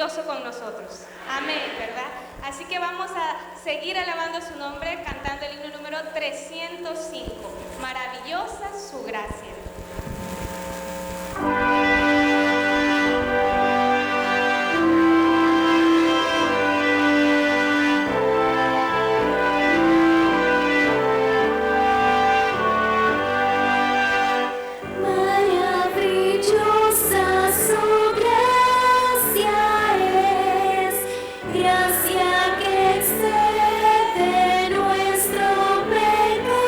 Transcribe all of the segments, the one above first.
misericordioso con nosotros. Amén, ¿verdad? Así que vamos a seguir alabando su nombre cantando el himno número 305. Maravillosa su gracia. Gracia que excede nuestro pecado.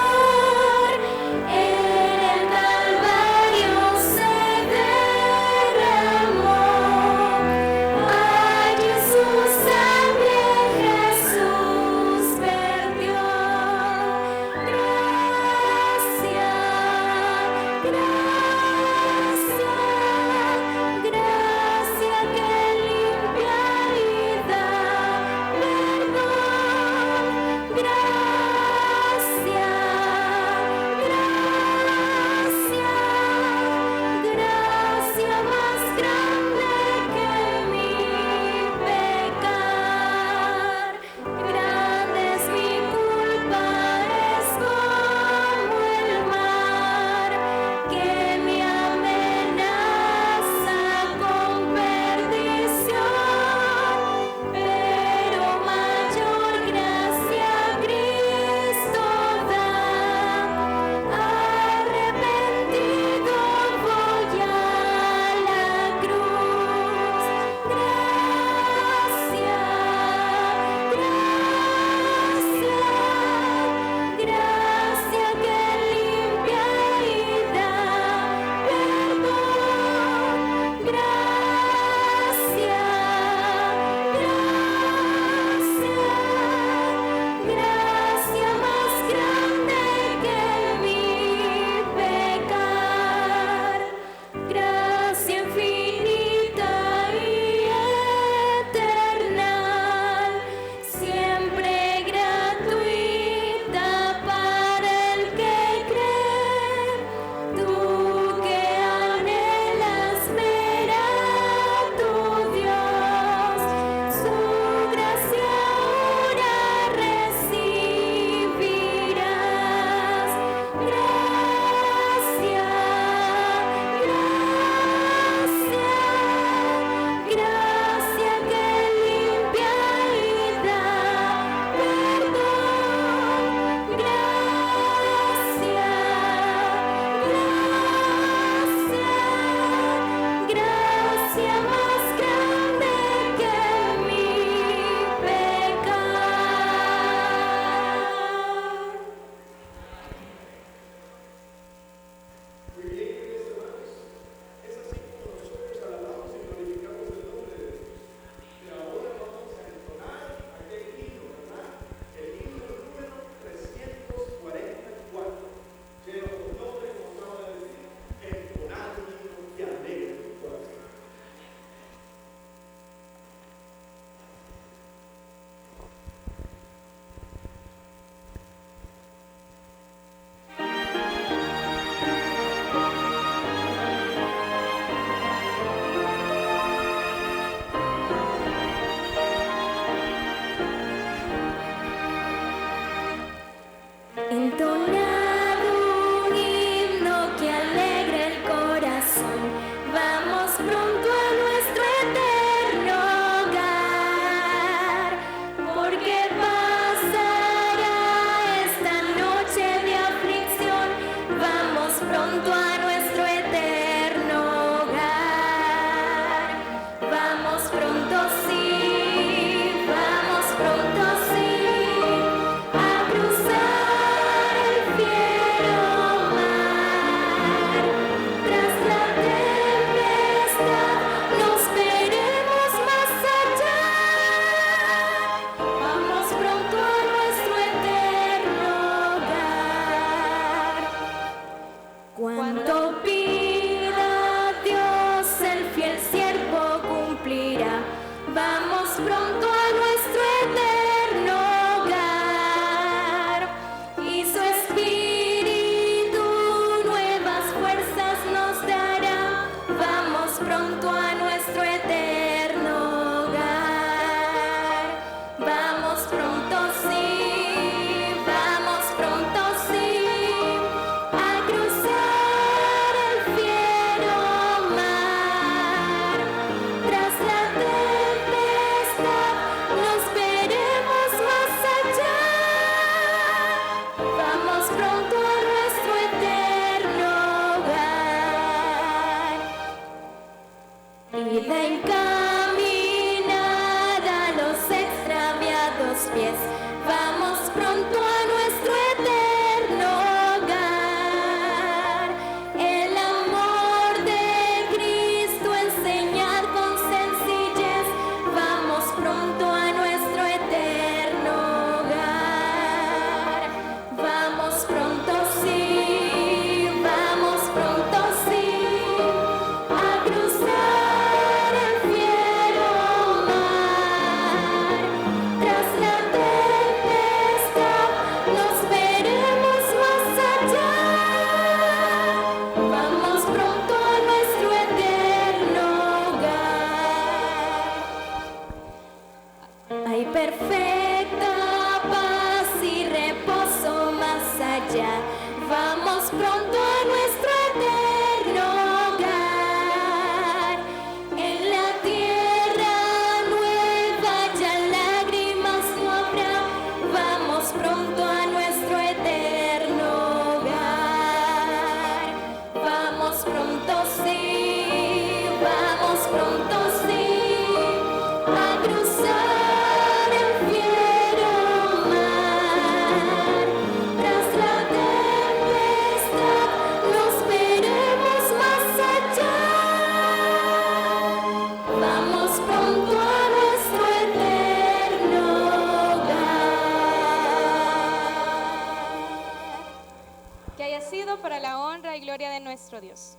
sido para la honra y gloria de nuestro Dios.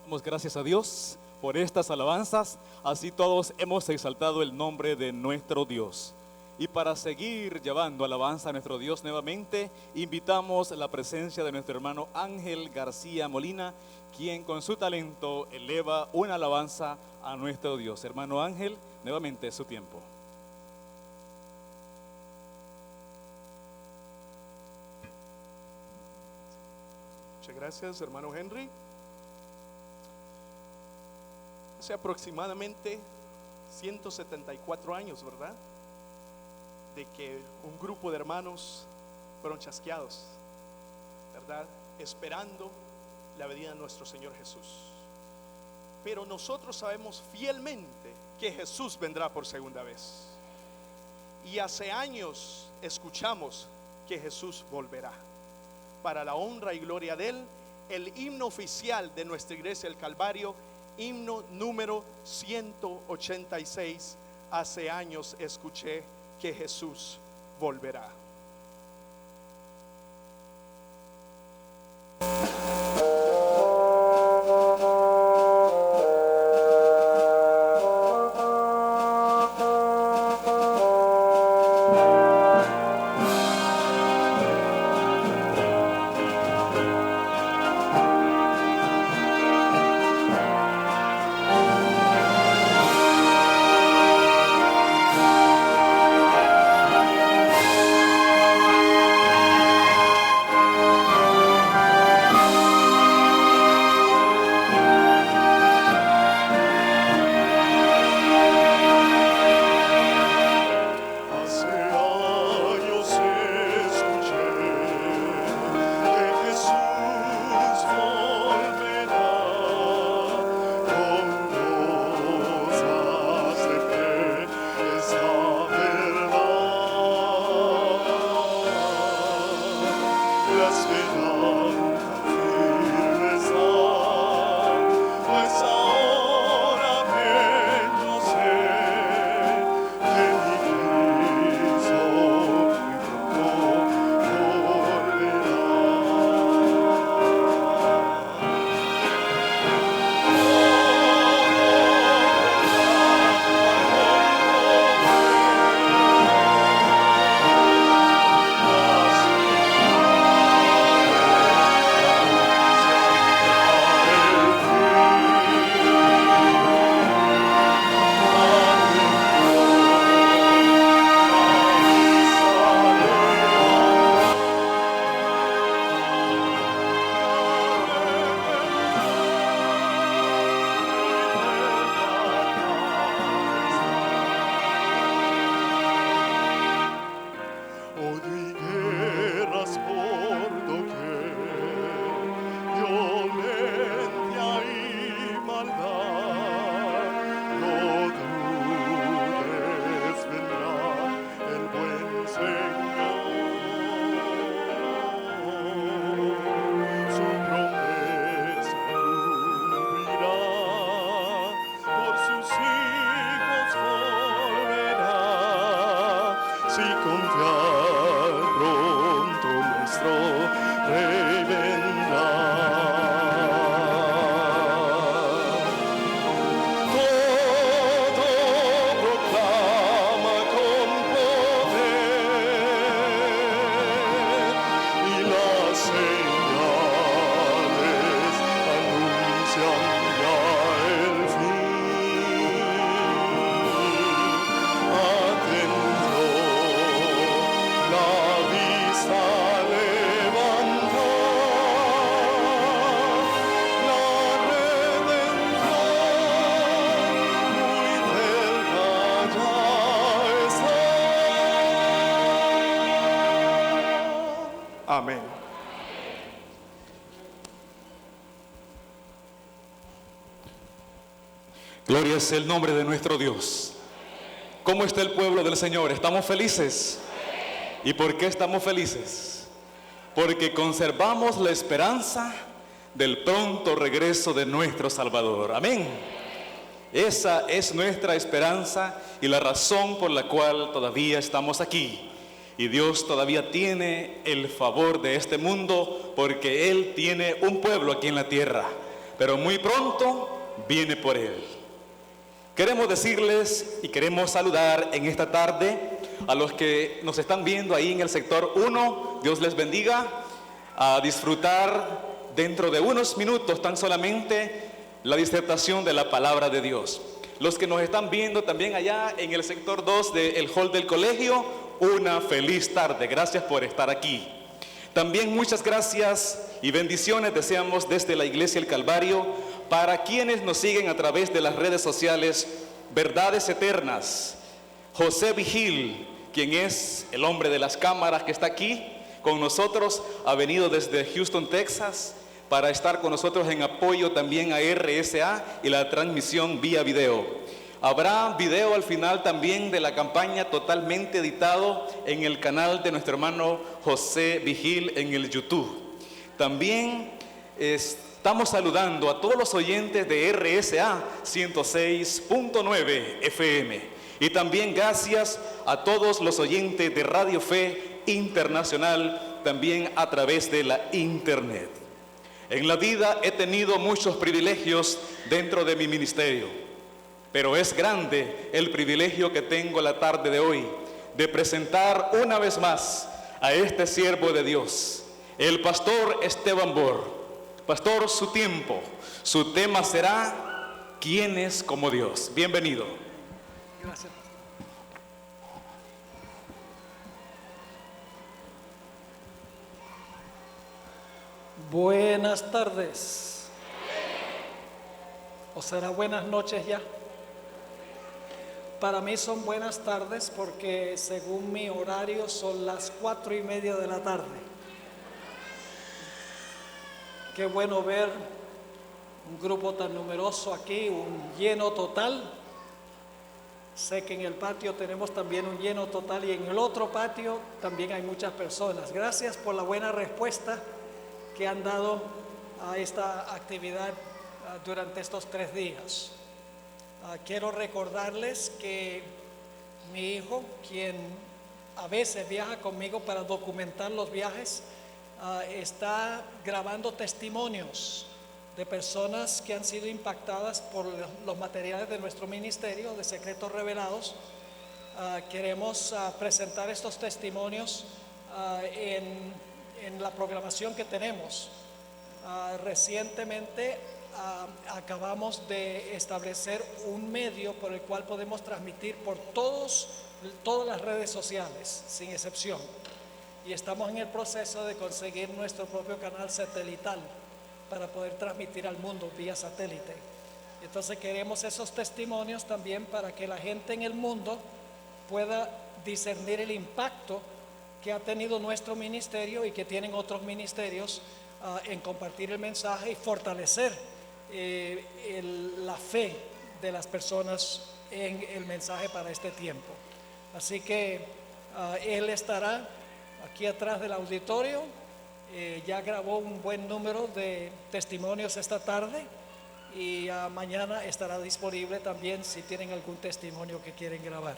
Damos gracias a Dios por estas alabanzas, así todos hemos exaltado el nombre de nuestro Dios. Y para seguir llevando alabanza a nuestro Dios nuevamente, invitamos la presencia de nuestro hermano Ángel García Molina, quien con su talento eleva una alabanza a nuestro Dios. Hermano Ángel, nuevamente su tiempo. Muchas gracias, hermano Henry. Hace aproximadamente 174 años, ¿verdad?, de que un grupo de hermanos fueron chasqueados, ¿verdad?, esperando la venida de nuestro Señor Jesús. Pero nosotros sabemos fielmente que Jesús vendrá por segunda vez. Y hace años escuchamos que Jesús volverá. Para la honra y gloria de Él, el himno oficial de nuestra iglesia, el Calvario, himno número 186, hace años escuché que Jesús volverá. Amén. Gloria es el nombre de nuestro Dios. ¿Cómo está el pueblo del Señor? ¿Estamos felices? ¿Y por qué estamos felices? Porque conservamos la esperanza del pronto regreso de nuestro Salvador. Amén. Esa es nuestra esperanza y la razón por la cual todavía estamos aquí. Y Dios todavía tiene el favor de este mundo porque Él tiene un pueblo aquí en la tierra, pero muy pronto viene por Él. Queremos decirles y queremos saludar en esta tarde a los que nos están viendo ahí en el sector 1. Dios les bendiga. A disfrutar dentro de unos minutos tan solamente la disertación de la palabra de Dios. Los que nos están viendo también allá en el sector 2 del hall del colegio, una feliz tarde. Gracias por estar aquí. También muchas gracias y bendiciones deseamos desde la Iglesia El Calvario para quienes nos siguen a través de las redes sociales. Verdades Eternas. José Vigil, quien es el hombre de las cámaras que está aquí con nosotros, ha venido desde Houston, Texas, para estar con nosotros en apoyo también a RSA y la transmisión vía video. Habrá video al final también de la campaña totalmente editado en el canal de nuestro hermano José Vigil en el YouTube. También estamos saludando a todos los oyentes de RSA 106.9 FM y también gracias a todos los oyentes de Radio Fe Internacional también a través de la internet. En la vida he tenido muchos privilegios dentro de mi ministerio, pero es grande el privilegio que tengo la tarde de hoy de presentar una vez más a este siervo de Dios, el pastor Esteban Bor. Pastor, su tiempo, su tema será ¿quién es como Dios? Bienvenido. Gracias. Buenas tardes. ¿O será buenas noches ya? Para mí son buenas tardes porque según mi horario son las 4:30 de la tarde. Qué bueno ver un grupo tan numeroso aquí, un lleno total. Sé que en el patio tenemos también un lleno total y en el otro patio también hay muchas personas. Gracias por la buena respuesta que han dado a esta actividad durante estos 3 días. Quiero recordarles que mi hijo, quien a veces viaja conmigo para documentar los viajes, está grabando testimonios de personas que han sido impactadas por los materiales de nuestro ministerio de Secretos Revelados. Queremos presentar estos testimonios en la programación que tenemos. Recientemente acabamos de establecer un medio por el cual podemos transmitir por todas las redes sociales, sin excepción. Y estamos en el proceso de conseguir nuestro propio canal satelital para poder transmitir al mundo vía satélite. Entonces queremos esos testimonios también para que la gente en el mundo pueda discernir el impacto que ha tenido nuestro ministerio y que tienen otros ministerios en compartir el mensaje y fortalecer la fe de las personas en el mensaje para este tiempo. Así que él estará aquí atrás del auditorio. Ya grabó un buen número de testimonios esta tarde y mañana estará disponible también si tienen algún testimonio que quieren grabar.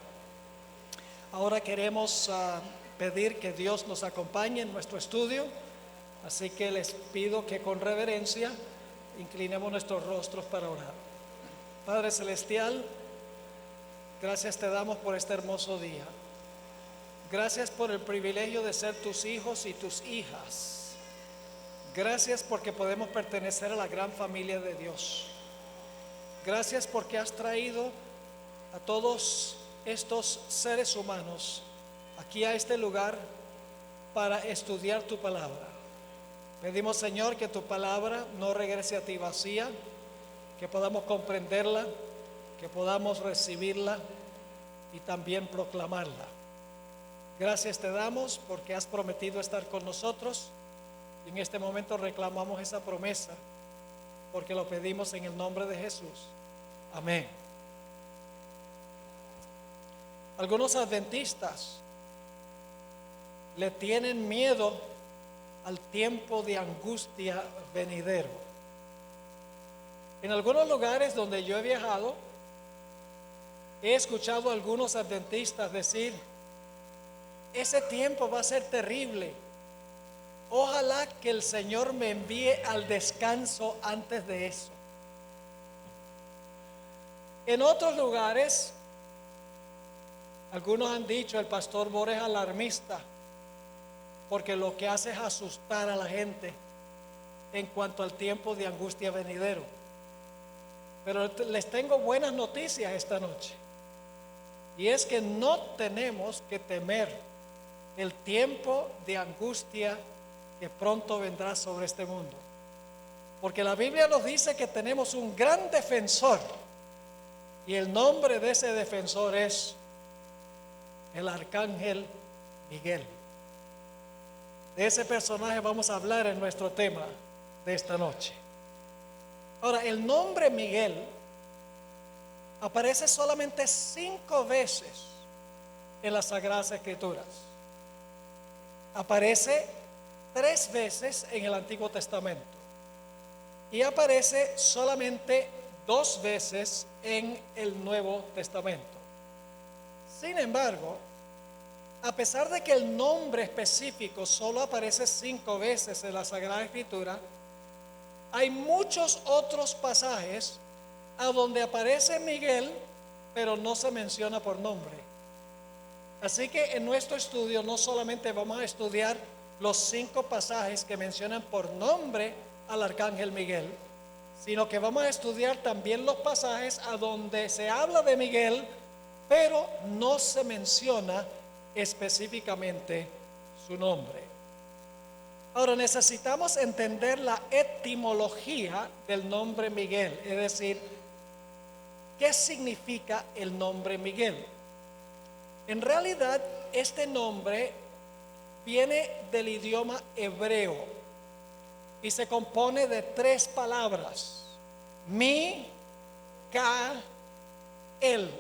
Ahora queremos pedir que Dios nos acompañe en nuestro estudio, así que les pido que con reverencia inclinemos nuestros rostros para orar. Padre Celestial, gracias te damos por este hermoso día. Gracias por el privilegio de ser tus hijos y tus hijas. Gracias porque podemos pertenecer a la gran familia de Dios. Gracias porque has traído a todos estos seres humanos aquí a este lugar para estudiar tu palabra. Pedimos, Señor, que tu palabra no regrese a ti vacía, que podamos comprenderla, que podamos recibirla y también proclamarla. Gracias te damos porque has prometido estar con nosotros y en este momento reclamamos esa promesa porque lo pedimos en el nombre de Jesús. Amén. Algunos adventistas le tienen miedo al tiempo de angustia venidero. En algunos lugares donde yo he viajado, He escuchado a algunos adventistas decir, ese tiempo va a ser terrible. Ojalá que el Señor me envíe al descanso antes de eso. En otros lugares, algunos han dicho, el pastor Bora es alarmista, porque lo que hace es asustar a la gente en cuanto al tiempo de angustia venidero. Pero les tengo buenas noticias esta noche. Y es que no tenemos que temer el tiempo de angustia que pronto vendrá sobre este mundo. Porque la Biblia nos dice que tenemos un gran defensor. Y el nombre de ese defensor es el arcángel Miguel. De ese personaje vamos a hablar en nuestro tema de esta noche. Ahora, el nombre Miguel aparece solamente 5 veces en las Sagradas Escrituras. Aparece 3 veces en el Antiguo Testamento y aparece solamente 2 veces en el Nuevo Testamento. Sin embargo, a pesar de que el nombre específico solo aparece 5 veces en la Sagrada Escritura, hay muchos otros pasajes a donde aparece Miguel, pero no se menciona por nombre. Así que en nuestro estudio no solamente vamos a estudiar los 5 pasajes que mencionan por nombre al arcángel Miguel, sino que vamos a estudiar también los pasajes a donde se habla de Miguel, pero no se menciona específicamente su nombre. Ahora necesitamos entender la etimología del nombre Miguel, es decir, ¿qué significa el nombre Miguel? En realidad, este nombre viene del idioma hebreo y se compone de 3 palabras: Mi, Ka, El.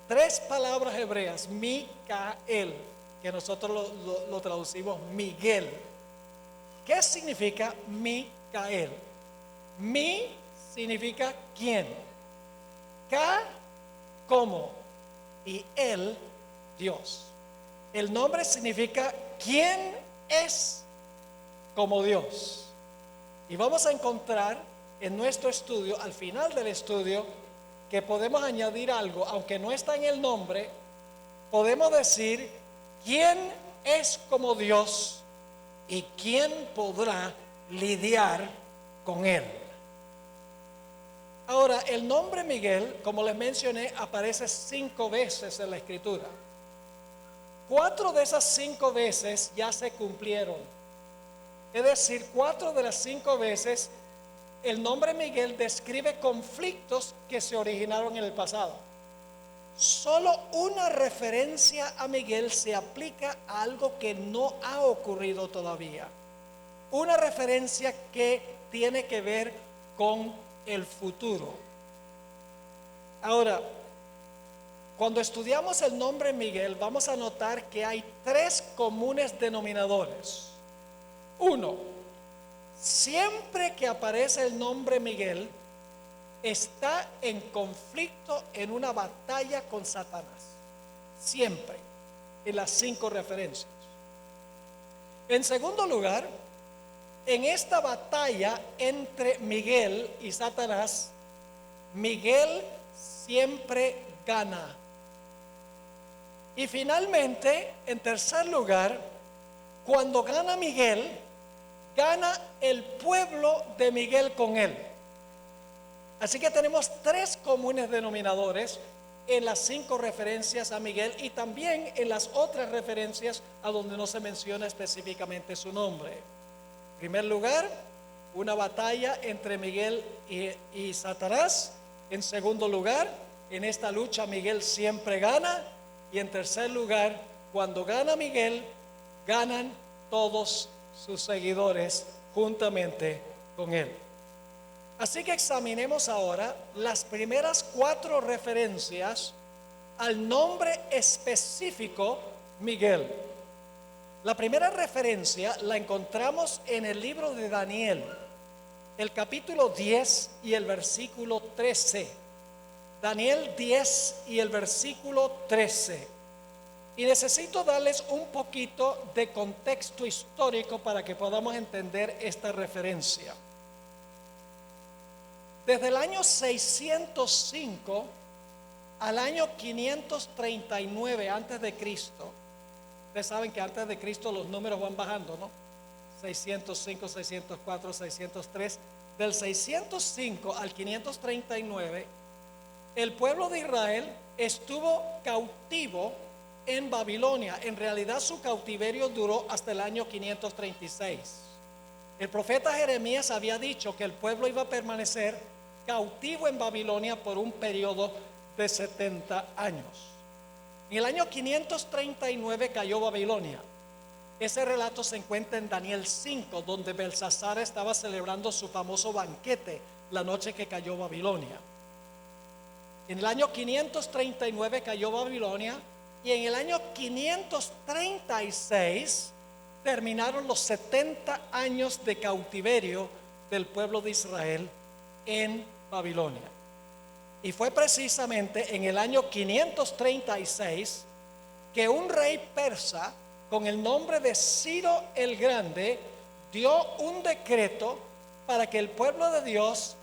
3 palabras hebreas: Micael, que nosotros lo traducimos Miguel. ¿Qué significa Micael? Mi significa quién, Ka, cómo, y El, Dios. El nombre significa quién es como Dios. Y vamos a encontrar en nuestro estudio, al final del estudio, que podemos añadir algo, aunque no está en el nombre. Podemos decir quién es como Dios y quién podrá lidiar con Él. Ahora, el nombre Miguel, como les mencioné, aparece 5 veces en la Escritura. 4 de esas 5 veces ya se cumplieron. Es decir, 4 de las 5 veces el nombre Miguel describe conflictos que se originaron en el pasado. Solo una referencia a Miguel se aplica a algo que no ha ocurrido todavía. Una referencia que tiene que ver con el futuro. Ahora, cuando estudiamos el nombre Miguel, vamos a notar que hay 3 comunes denominadores. 1, siempre que aparece el nombre Miguel, está en conflicto, en una batalla con Satanás. Siempre, en las 5 referencias. En segundo lugar, en esta batalla entre Miguel y Satanás, Miguel siempre gana. Y finalmente, en tercer lugar, cuando gana Miguel, gana el pueblo de Miguel con él. Así que tenemos 3 comunes denominadores en las 5 referencias a Miguel y también en las otras referencias a donde no se menciona específicamente su nombre. En primer lugar, una batalla entre Miguel y Satanás. En segundo lugar, en esta lucha Miguel siempre gana. Y en tercer lugar, cuando gana Miguel, ganan todos sus seguidores juntamente con él. Así que examinemos ahora las primeras 4 referencias al nombre específico Miguel. La primera referencia la encontramos en el libro de Daniel, el capítulo 10 y el versículo 13. Daniel 10 y el versículo 13. Y necesito darles un poquito de contexto histórico para que podamos entender esta referencia. Desde el año 605 al año 539 antes de Cristo, ustedes saben que antes de Cristo los números van bajando, ¿no? 605, 604, 603. Del 605 al 539, el pueblo de Israel estuvo cautivo en Babilonia. En realidad su cautiverio duró hasta el año 536. El profeta Jeremías había dicho que el pueblo iba a permanecer cautivo en Babilonia por un periodo de 70 años. En el año 539 cayó Babilonia. Ese relato se encuentra en Daniel 5, donde Belsasar estaba celebrando su famoso banquete la noche que cayó Babilonia. En el año 539 cayó Babilonia, y en el año 536 terminaron los 70 años de cautiverio del pueblo de Israel en Babilonia. Y fue precisamente en el año 536 que un rey persa con el nombre de Ciro el Grande dio un decreto para que el pueblo de Dios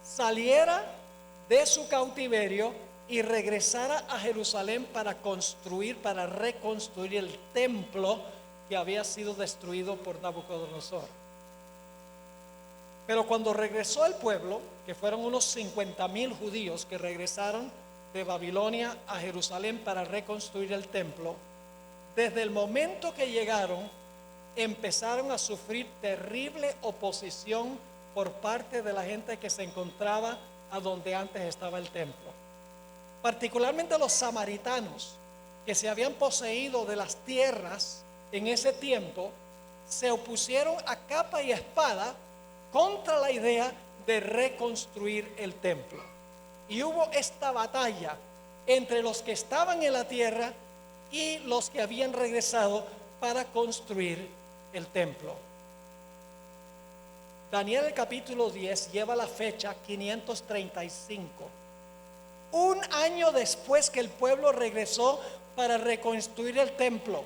saliera de su cautiverio y regresara a Jerusalén para reconstruir el templo que había sido destruido por Nabucodonosor. Pero cuando regresó el pueblo, que fueron unos 50,000 judíos que regresaron de Babilonia a Jerusalén para reconstruir el templo, desde el momento que llegaron, empezaron a sufrir terrible oposición por parte de la gente que se encontraba a donde antes estaba el templo. Particularmente los samaritanos, que se habían poseído de las tierras en ese tiempo, se opusieron a capa y espada contra la idea de reconstruir el templo. Y hubo esta batalla entre los que estaban en la tierra y los que habían regresado para construir el templo. Daniel, el capítulo 10, lleva la fecha 535. Un año después que el pueblo regresó para reconstruir el templo,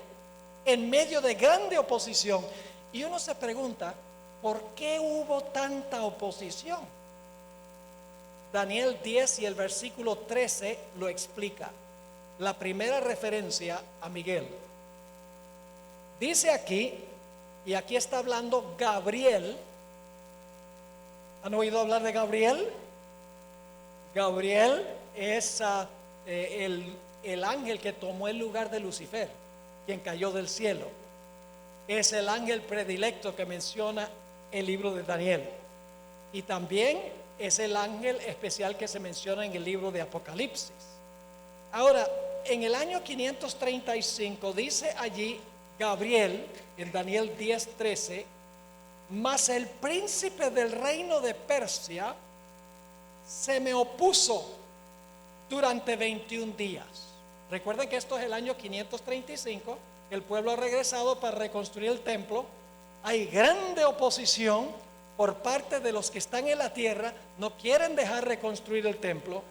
en medio de grande oposición. Y uno se pregunta, ¿por qué hubo tanta oposición? Daniel 10 y el versículo 13 lo explica. La primera referencia a Miguel. Dice aquí, y aquí está hablando Gabriel. ¿Han oído hablar de Gabriel? Gabriel es el ángel que tomó el lugar de Lucifer, quien cayó del cielo. Es el ángel predilecto que menciona el libro de Daniel. Y también es el ángel especial que se menciona en el libro de Apocalipsis. Ahora, en el año 535 dice allí Gabriel, en Daniel 10:13, mas el príncipe del reino de Persia se me opuso durante 21 días. Recuerden que esto es el año 535, el pueblo ha regresado para reconstruir el templo. Hay grande oposición por parte de los que están en la tierra, no quieren dejar reconstruir el templo.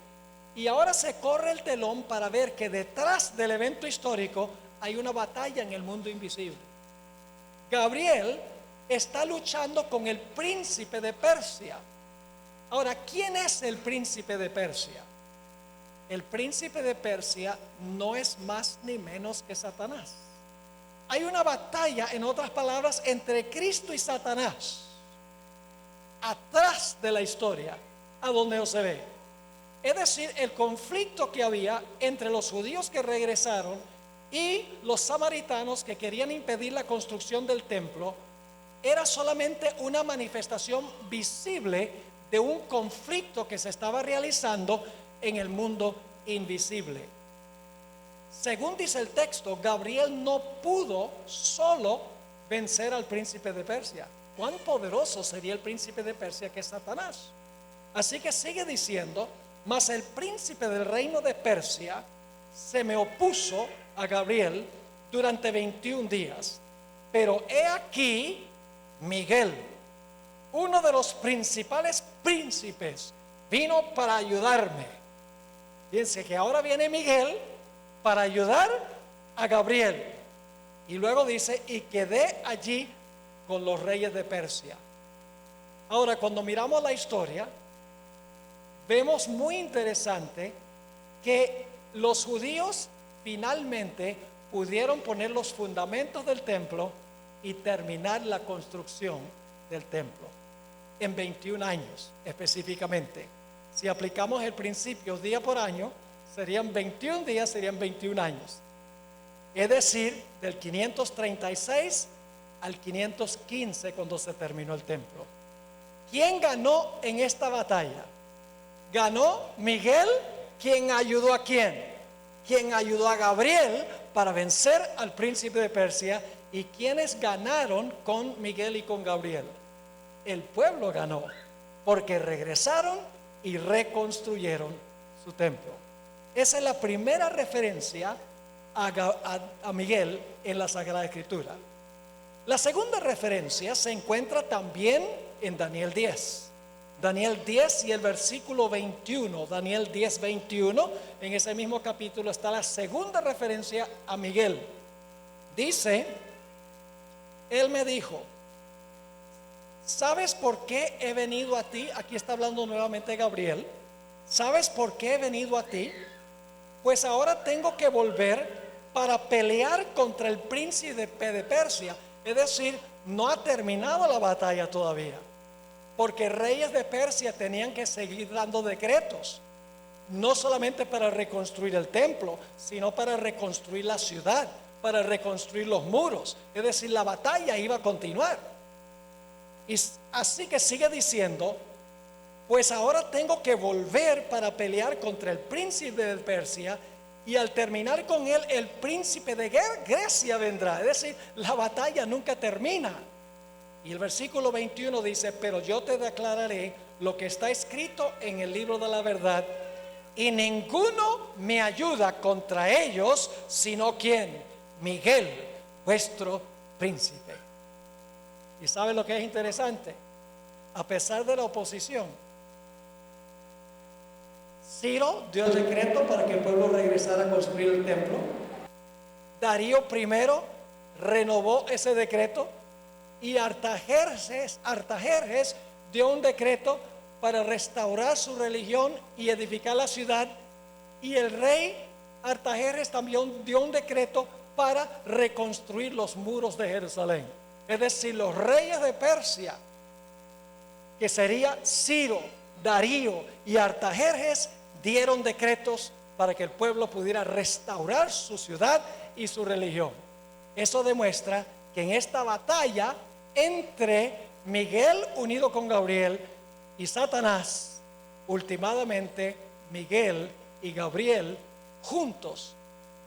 Y ahora se corre el telón para ver que detrás del evento histórico hay una batalla en el mundo invisible. Gabriel está luchando con el príncipe de Persia. Ahora, ¿quién es el príncipe de Persia? El príncipe de Persia no es más ni menos que Satanás. Hay una batalla, en otras palabras, entre Cristo y Satanás, atrás de la historia, a donde no se ve. Es decir, el conflicto que había entre los judíos que regresaron y los samaritanos que querían impedir la construcción del templo era solamente una manifestación visible de un conflicto que se estaba realizando en el mundo invisible. Según dice el texto, Gabriel no pudo solo vencer al príncipe de Persia. ¿Cuán poderoso sería el príncipe de Persia que es Satanás? Así que sigue diciendo, mas el príncipe del reino de Persia se me opuso a Gabriel durante 21 días. Pero he aquí Miguel, uno de los principales príncipes, vino para ayudarme. Fíjense que ahora viene Miguel para ayudar a Gabriel. Y luego dice, y quedé allí con los reyes de Persia. Ahora, cuando miramos la historia, vemos muy interesante que los judíos finalmente pudieron poner los fundamentos del templo y terminar la construcción del templo en 21 años específicamente. Si aplicamos el principio día por año, serían 21 días, serían 21 años. Es decir, del 536 al 515 cuando se terminó el templo. ¿Quién ganó en esta batalla? Ganó Miguel, quien ayudó a quién? Quien ayudó a Gabriel para vencer al príncipe de Persia. ¿Y quiénes ganaron con Miguel y con Gabriel? El pueblo ganó, porque regresaron y reconstruyeron su templo. Esa es la primera referencia a Miguel en la Sagrada Escritura. La segunda referencia se encuentra también en Daniel 10. Daniel 10 y el versículo 21. Daniel 10, 21. En ese mismo capítulo está la segunda referencia a Miguel. Dice, él me dijo, ¿sabes por qué he venido a ti? Aquí está hablando nuevamente Gabriel. ¿Sabes por qué he venido a ti? Pues ahora tengo que volver para pelear contra el príncipe de Persia. Es decir, no ha terminado la batalla todavía, porque reyes de Persia tenían que seguir dando decretos, no solamente para reconstruir el templo, sino para reconstruir la ciudad, para reconstruir los muros. Es decir, la batalla iba a continuar. Y así que sigue diciendo, pues ahora tengo que volver para pelear contra el príncipe de Persia, y al terminar con él, el príncipe de Grecia vendrá. Es decir, la batalla nunca termina. Y el versículo 21 dice, pero yo te declararé lo que está escrito en el libro de la verdad, y ninguno me ayuda contra ellos, sino ¿quién? Miguel, vuestro príncipe. ¿Y sabe lo que es interesante? A pesar de la oposición, Ciro dio el decreto para que el pueblo regresara a construir el templo. Darío I renovó ese decreto, y Artajerjes dio un decreto para restaurar su religión y edificar la ciudad. Y el rey Artajerjes también dio un decreto para reconstruir los muros de Jerusalén. Es decir, los reyes de Persia, que sería Ciro, Darío y Artajerjes, dieron decretos para que el pueblo pudiera restaurar su ciudad y su religión. Eso demuestra que en esta batalla entre Miguel unido con Gabriel y Satanás, últimamente Miguel y Gabriel juntos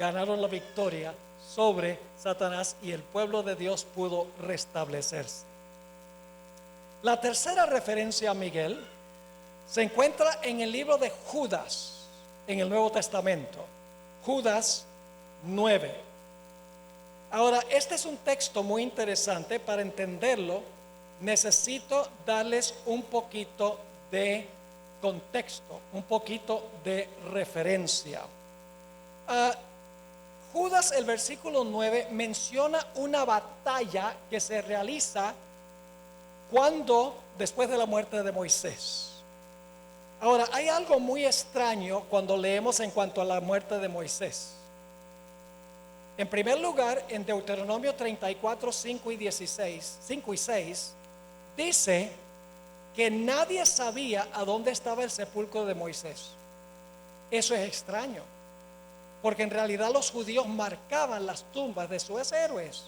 ganaron la victoria sobre Satanás, y el pueblo de Dios pudo restablecerse. La tercera referencia a Miguel se encuentra en el libro de Judas, en el Nuevo Testamento, Judas 9. Ahora, este es un texto muy interesante. Para entenderlo, necesito darles un poquito de contexto, un poquito de referencia. Judas, el versículo 9, menciona una batalla que se realiza después de la muerte de Moisés. Ahora, hay algo muy extraño cuando leemos en cuanto a la muerte de Moisés. En primer lugar, en Deuteronomio 34, 5 y 6, dice que nadie sabía a dónde estaba el sepulcro de Moisés. Eso es extraño, porque en realidad los judíos marcaban las tumbas de sus héroes.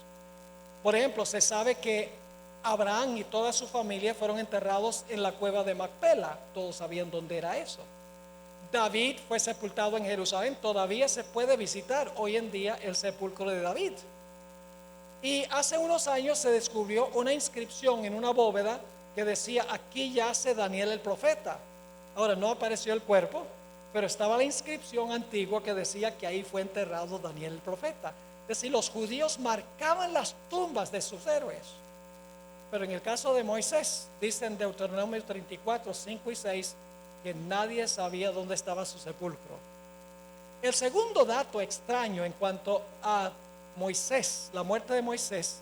Por ejemplo, se sabe que Abraham y toda su familia fueron enterrados en la cueva de Macpela. Todos sabían dónde era eso. David fue sepultado en Jerusalén. Todavía se puede visitar hoy en día el sepulcro de David. Y hace unos años se descubrió una inscripción en una bóveda que decía: aquí yace Daniel el profeta. Ahora no apareció el cuerpo, pero estaba la inscripción antigua que decía que ahí fue enterrado Daniel el profeta. Es decir, los judíos marcaban las tumbas de sus héroes. Pero en el caso de Moisés, dice en Deuteronomio 34, 5 y 6, que nadie sabía dónde estaba su sepulcro. El segundo dato extraño en cuanto a Moisés, la muerte de Moisés,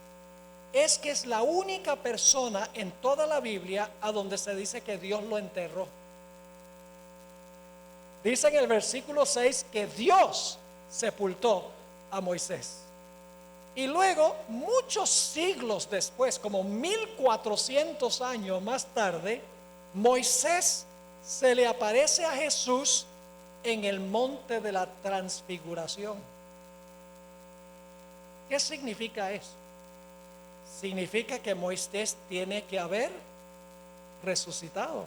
es que es la única persona en toda la Biblia a donde se dice que Dios lo enterró. Dice en el versículo 6 que Dios sepultó a Moisés. Y luego, muchos siglos después, como 1400 años más tarde, Moisés se le aparece a Jesús en el monte de la transfiguración. ¿Qué significa eso? Significa que Moisés tiene que haber resucitado.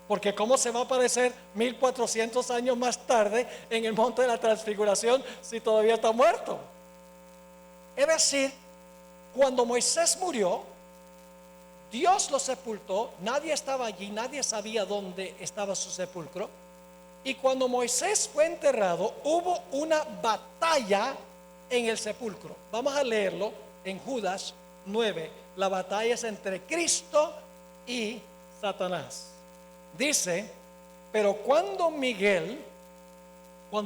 Porque ¿cómo se va a aparecer 1400 años más tarde en el monte de la transfiguración si todavía está muerto? Es decir, cuando Moisés murió, Dios lo sepultó, nadie estaba allí, nadie sabía dónde estaba su sepulcro. Y cuando Moisés fue enterrado, hubo una batalla en el sepulcro. Vamos a leerlo en Judas 9. La batalla es entre Cristo y Satanás. Dice, pero cuando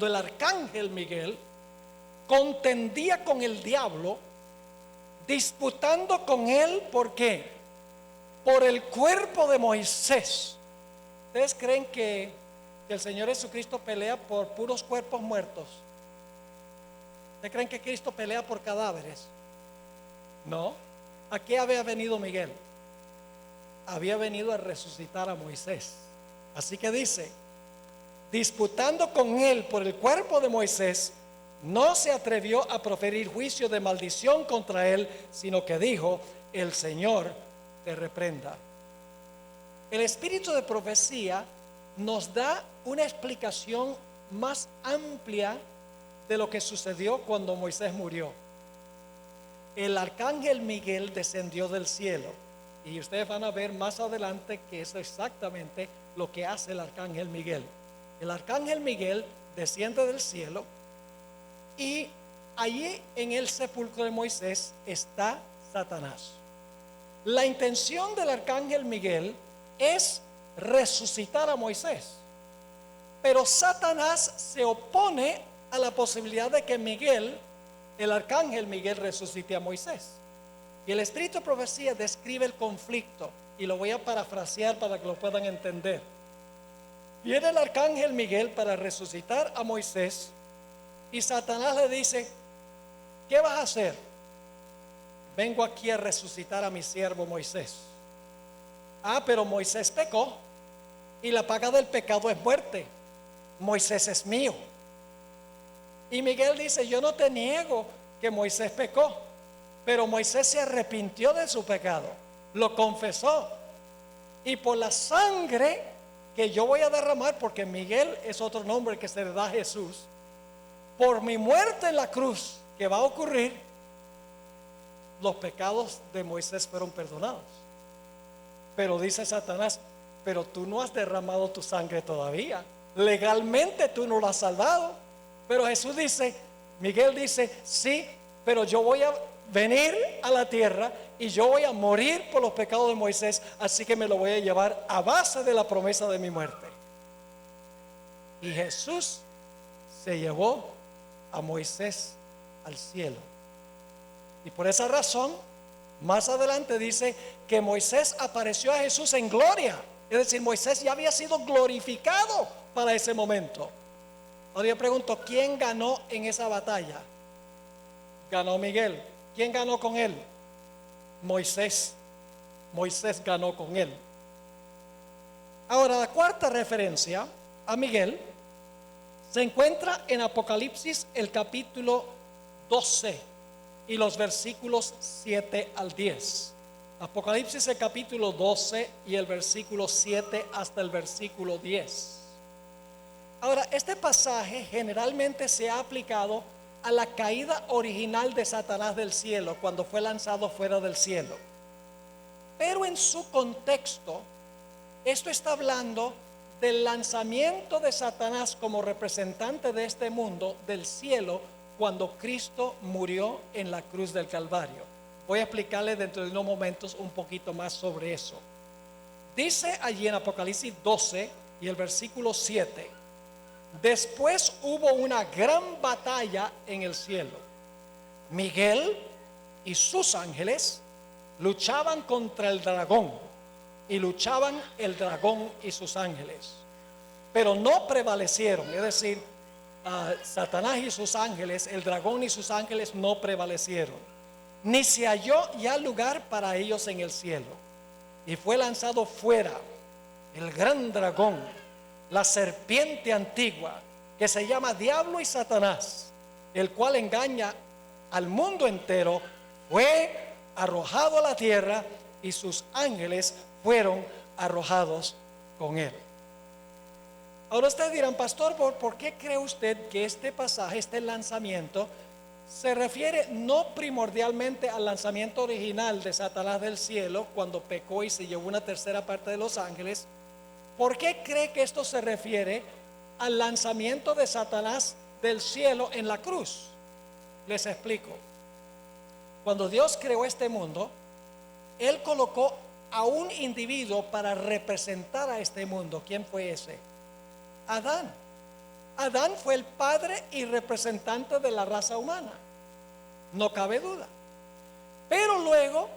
el arcángel Miguel contendía con el diablo, disputando con él, ¿por qué? Por el cuerpo de Moisés. ¿Ustedes creen que el Señor Jesucristo pelea por puros cuerpos muertos? ¿Ustedes creen que Cristo pelea por cadáveres? No. ¿A qué había venido Miguel? Había venido a resucitar a Moisés. Así que dice, disputando con él por el cuerpo de Moisés, no se atrevió a proferir juicio de maldición contra él, sino que dijo, el Señor te reprenda. El espíritu de profecía nos da una explicación más amplia de lo que sucedió cuando Moisés murió. El arcángel Miguel descendió del cielo. Y ustedes van a ver más adelante que es exactamente lo que hace el arcángel Miguel. El arcángel Miguel desciende del cielo y allí en el sepulcro de Moisés está Satanás. La intención del arcángel Miguel es resucitar a Moisés, pero Satanás se opone a la posibilidad de que Miguel, el arcángel Miguel, resucite a Moisés. Y el espíritu de profecía describe el conflicto, y lo voy a parafrasear para que lo puedan entender. Viene el arcángel Miguel para resucitar a Moisés, y Satanás le dice, ¿qué vas a hacer? Vengo aquí a resucitar a mi siervo Moisés. Ah, pero Moisés pecó, y la paga del pecado es muerte. Moisés es mío. Y Miguel dice, yo no te niego que Moisés pecó, pero Moisés se arrepintió de su pecado, lo confesó, y por la sangre que yo voy a derramar, porque Miguel es otro nombre que se le da a Jesús, por mi muerte en la cruz que va a ocurrir, los pecados de Moisés fueron perdonados. Pero dice Satanás, pero tú no has derramado tu sangre todavía, legalmente tú no lo has salvado. Pero Jesús dice, Miguel dice, sí, pero yo voy a venir a la tierra y yo voy a morir por los pecados de Moisés, así que me lo voy a llevar a base de la promesa de mi muerte. Y Jesús se llevó a Moisés al cielo. Y por esa razón, más adelante dice que Moisés apareció a Jesús en gloria. Es decir, Moisés ya había sido glorificado para ese momento. Ahora yo pregunto, ¿quién ganó en esa batalla? Ganó Miguel. ¿Quién ganó con él? Moisés. Moisés ganó con él. Ahora, la cuarta referencia a Miguel se encuentra en Apocalipsis, el capítulo 12 y los versículos 7 al 10. Apocalipsis, el capítulo 12 y el versículo 7 hasta el versículo 10. Ahora, este pasaje generalmente se ha aplicado a la caída original de Satanás del cielo, cuando fue lanzado fuera del cielo. Pero en su contexto, esto está hablando del lanzamiento de Satanás como representante de este mundo del cielo, cuando Cristo murió en la cruz del Calvario. Voy a explicarle dentro de unos momentos un poquito más sobre eso. Dice allí en Apocalipsis 12 y el versículo 7: Después hubo una gran batalla en el cielo. Miguel y sus ángeles luchaban contra el dragón, y luchaban el dragón y sus ángeles, pero no prevalecieron. Es decir, Satanás y sus ángeles, el dragón y sus ángeles no prevalecieron, ni se halló ya lugar para ellos en el cielo. Y fue lanzado fuera el gran dragón, la serpiente antigua, que se llama Diablo y Satanás, el cual engaña al mundo entero. Fue arrojado a la tierra, y sus ángeles fueron arrojados con él. Ahora ustedes dirán: pastor, ¿por qué cree usted que este pasaje, este lanzamiento, se refiere no primordialmente al lanzamiento original de Satanás del cielo, cuando pecó y se llevó una tercera parte de los ángeles? ¿Por qué cree que esto se refiere al lanzamiento de Satanás del cielo en la cruz? Les explico. Cuando Dios creó este mundo, Él colocó a un individuo para representar a este mundo. ¿Quién fue ese? Adán. Adán fue el padre y representante de la raza humana, no cabe duda. Pero luego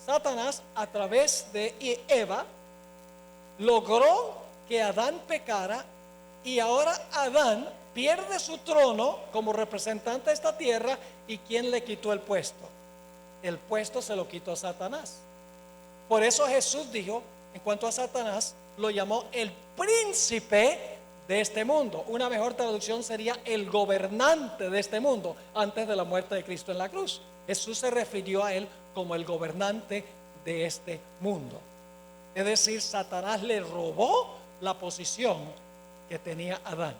Satanás, a través de Eva, logró que Adán pecara, y ahora Adán pierde su trono como representante de esta tierra. ¿Y quién le quitó el puesto? El puesto se lo quitó Satanás. Por eso Jesús dijo, en cuanto a Satanás, lo llamó el príncipe de este mundo. Una mejor traducción sería el gobernante de este mundo, antes de la muerte de Cristo en la cruz. Jesús se refirió a él como el gobernante de este mundo. Es decir, Satanás le robó la posición que tenía Adán.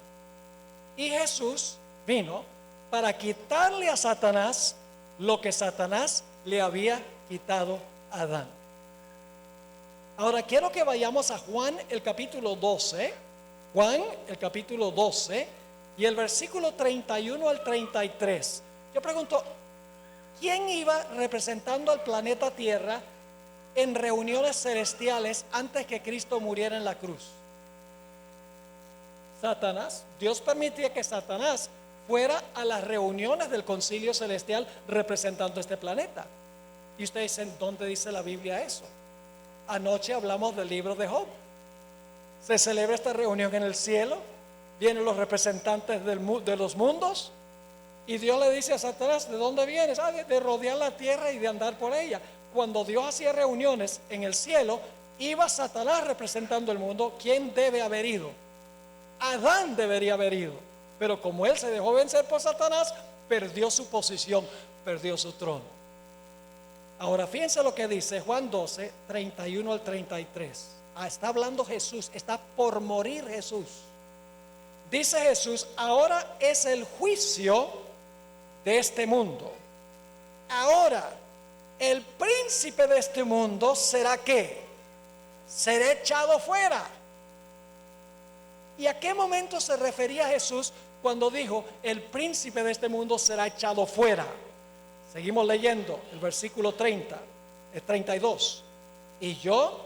Y Jesús vino para quitarle a Satanás lo que Satanás le había quitado a Adán. Ahora quiero que vayamos a Juan el capítulo 12. Juan el capítulo 12 y el versículo 31 al 33. Yo pregunto, ¿quién iba representando al planeta Tierra en reuniones celestiales antes que Cristo muriera en la cruz? Satanás. Dios permitía que Satanás fuera a las reuniones del concilio celestial representando este planeta. Y ustedes dicen, ¿dónde dice la Biblia eso? Anoche hablamos del libro de Job. Se celebra esta reunión en el cielo, vienen los representantes de los mundos, y Dios le dice a Satanás: ¿de dónde vienes? De rodear la tierra y de andar por ella. Cuando Dios hacía reuniones en el cielo, iba Satanás representando el mundo. ¿Quién debe haber ido? Adán debería haber ido, pero como él se dejó vencer por Satanás, perdió su posición, perdió su trono. Ahora fíjense lo que dice Juan 12, 31 al 33. Está hablando Jesús, está por morir Jesús. Dice Jesús: ahora es el juicio de este mundo. Ahora el príncipe de este mundo será ¿qué? Será echado fuera. ¿Y a qué momento se refería Jesús cuando dijo el príncipe de este mundo será echado fuera? Seguimos leyendo el versículo 30, el 32. Y yo,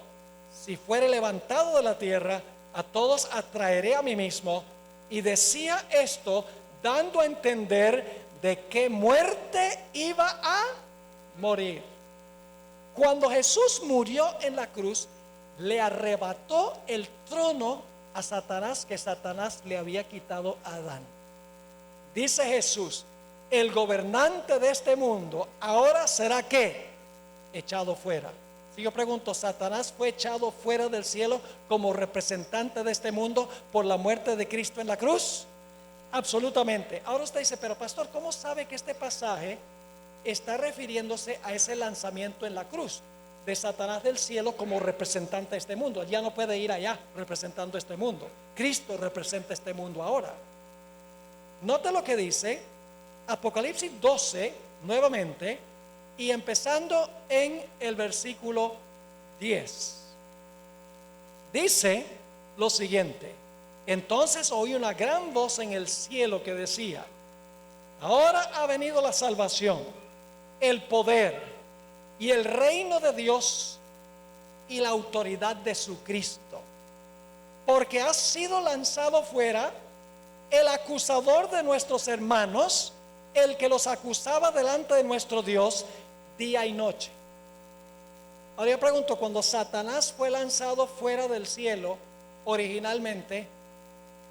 si fuere levantado de la tierra, a todos atraeré a mí mismo. Y decía esto dando a entender de qué muerte iba a morir. Cuando Jesús murió en la cruz, le arrebató el trono a Satanás, que Satanás le había quitado a Adán. Dice Jesús: el gobernante de este mundo ahora será ¿qué? Echado fuera. Si yo pregunto, ¿Satanás fue echado fuera del cielo como representante de este mundo por la muerte de Cristo en la cruz? Absolutamente. Ahora usted dice: pero pastor, ¿cómo sabe que este pasaje está refiriéndose a ese lanzamiento en la cruz de Satanás del cielo como representante de este mundo? Ya no puede ir allá representando este mundo. Cristo representa este mundo ahora. Note lo que dice Apocalipsis 12 nuevamente, y empezando en el versículo 10. Dice lo siguiente: entonces oí una gran voz en el cielo que decía: ahora ha venido la salvación, el poder y el reino de Dios y la autoridad de su Cristo, porque ha sido lanzado fuera el acusador de nuestros hermanos, el que los acusaba delante de nuestro Dios día y noche. Ahora yo pregunto, cuando Satanás fue lanzado fuera del cielo originalmente,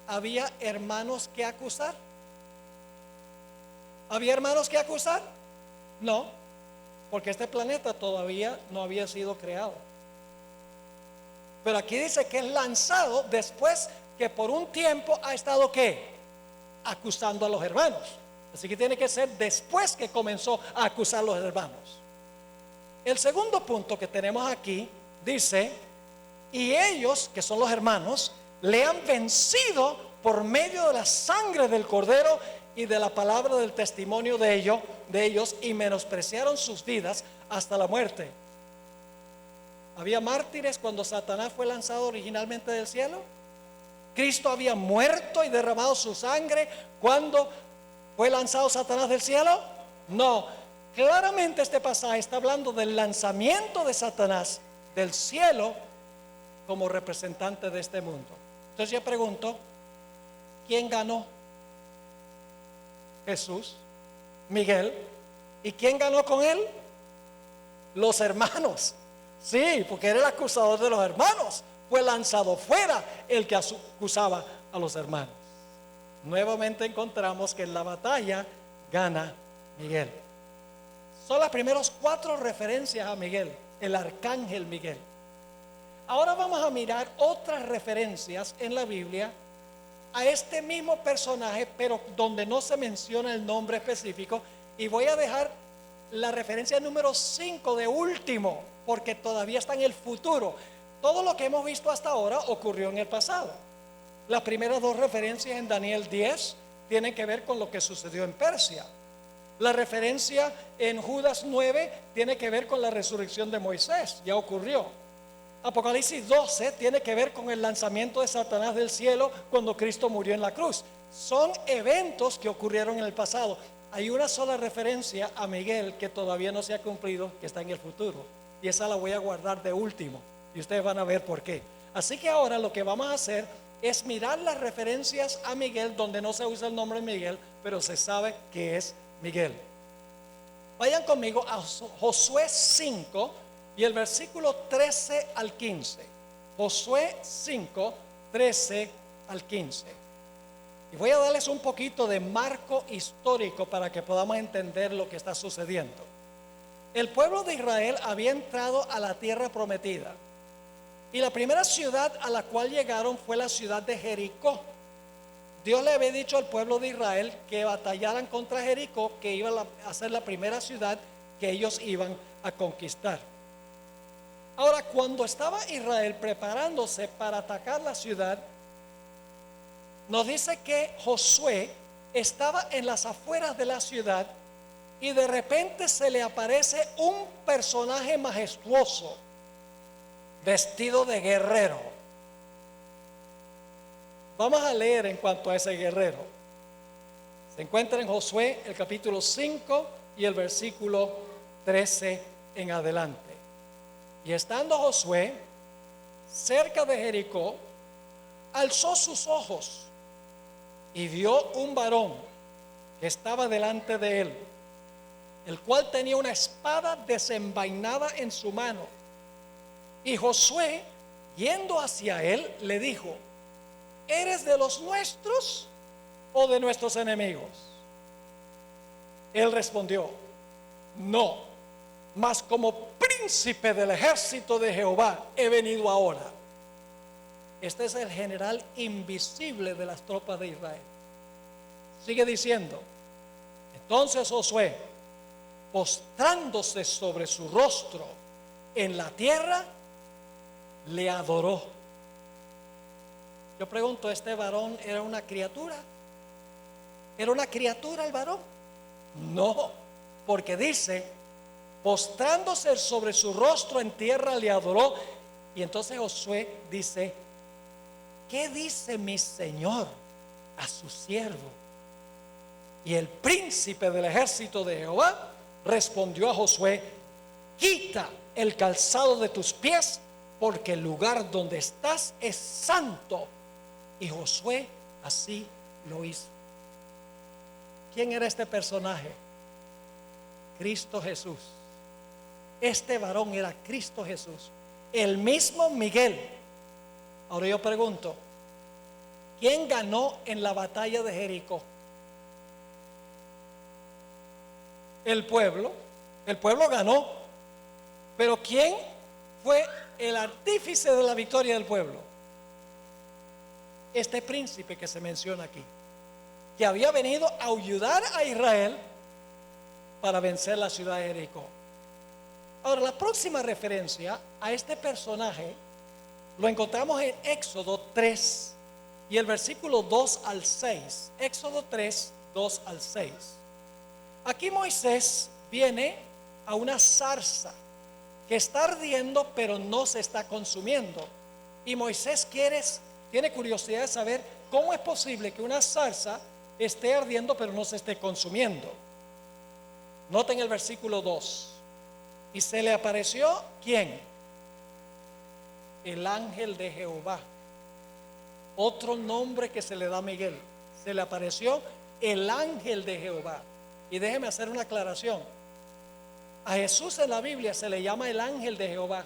¿había hermanos que acusar? ¿Había hermanos que acusar? No, porque este planeta todavía no había sido creado. Pero aquí dice que es lanzado después que por un tiempo ha estado ¿qué? Acusando a los hermanos. Así que tiene que ser después que comenzó a acusar a los hermanos. El segundo punto que tenemos aquí dice: y ellos, que son los hermanos, le han vencido por medio de la sangre del Cordero y de la palabra del testimonio de ellos, y menospreciaron sus vidas hasta la muerte. ¿Había mártires cuando Satanás fue lanzado originalmente del cielo? ¿Cristo había muerto y derramado su sangre cuando fue lanzado Satanás del cielo? No. Claramente este pasaje está hablando del lanzamiento de Satanás del cielo como representante de este mundo. Entonces yo pregunto, ¿quién ganó? Jesús, Miguel. ¿Y quién ganó con él? Los hermanos. Sí, porque era el acusador de los hermanos. Fue lanzado fuera el que acusaba a los hermanos. Nuevamente encontramos que en la batalla gana Miguel. Son las primeras 4 referencias a Miguel, el arcángel Miguel. Ahora vamos a mirar otras referencias en la Biblia a este mismo personaje, pero donde no se menciona el nombre específico. Y voy a dejar la referencia número 5 de último, porque todavía está en el futuro. Todo lo que hemos visto hasta ahora ocurrió en el pasado. Las primeras 2 referencias en Daniel 10 tienen que ver con lo que sucedió en Persia. La referencia en Judas 9 tiene que ver con la resurrección de Moisés, ya ocurrió. Apocalipsis 12 tiene que ver con el lanzamiento de Satanás del cielo cuando Cristo murió en la cruz. Son eventos que ocurrieron en el pasado. Hay una sola referencia a Miguel que todavía no se ha cumplido, que está en el futuro, y esa la voy a guardar de último, y ustedes van a ver por qué. Así que ahora lo que vamos a hacer es mirar las referencias a Miguel donde no se usa el nombre Miguel, pero se sabe que es Miguel. Vayan conmigo a Josué 5 y el versículo 13 al 15. Josué 5, 13 al 15. Y voy a darles un poquito de marco histórico para que podamos entender lo que está sucediendo. El pueblo de Israel había entrado a la tierra prometida, y la primera ciudad a la cual llegaron fue la ciudad de Jericó. Dios le había dicho al pueblo de Israel que batallaran contra Jericó, que iba a ser la primera ciudad que ellos iban a conquistar. Ahora, cuando estaba Israel preparándose para atacar la ciudad, nos dice que Josué estaba en las afueras de la ciudad y de repente se le aparece un personaje majestuoso, vestido de guerrero. Vamos a leer en cuanto a ese guerrero. Se encuentra en Josué el capítulo 5 y el versículo 13 en adelante. Y estando Josué cerca de Jericó, alzó sus ojos y vio un varón que estaba delante de él, el cual tenía una espada desenvainada en su mano. Y Josué, yendo hacia él, le dijo: ¿eres de los nuestros o de nuestros enemigos? Él respondió: no, mas como príncipe del ejército de Jehová he venido ahora. Este es el general invisible de las tropas de Israel. Sigue diciendo: entonces Josué, postrándose sobre su rostro en la tierra, le adoró. Yo pregunto, ¿este varón era una criatura? ¿Era una criatura el varón? No, porque dice, postrándose sobre su rostro en tierra le adoró. Y entonces Josué dice: ¿qué dice mi señor a su siervo? Y el príncipe del ejército de Jehová respondió a Josué: quita el calzado de tus pies, porque el lugar donde estás es santo. Y Josué así lo hizo. ¿Quién era este personaje? Cristo Jesús. Este varón era Cristo Jesús, el mismo Miguel. Ahora yo pregunto, ¿quién ganó en la batalla de Jericó? El pueblo ganó, pero ¿quién fue el artífice de la victoria del pueblo? Este príncipe que se menciona aquí, que había venido a ayudar a Israel para vencer la ciudad de Jericó. Ahora, la próxima referencia a este personaje lo encontramos en Éxodo 3 y el versículo 2 al 6. Éxodo 3, 2 al 6. Aquí Moisés viene a una zarza que está ardiendo pero no se está consumiendo. Y Moisés tiene curiosidad de saber cómo es posible que una zarza esté ardiendo pero no se esté consumiendo. Noten el versículo 2. Y se le apareció, ¿quién? El ángel de Jehová. Otro nombre que se le da a Miguel. Se le apareció el ángel de Jehová. Y déjeme hacer una aclaración. A Jesús en la Biblia se le llama el ángel de Jehová.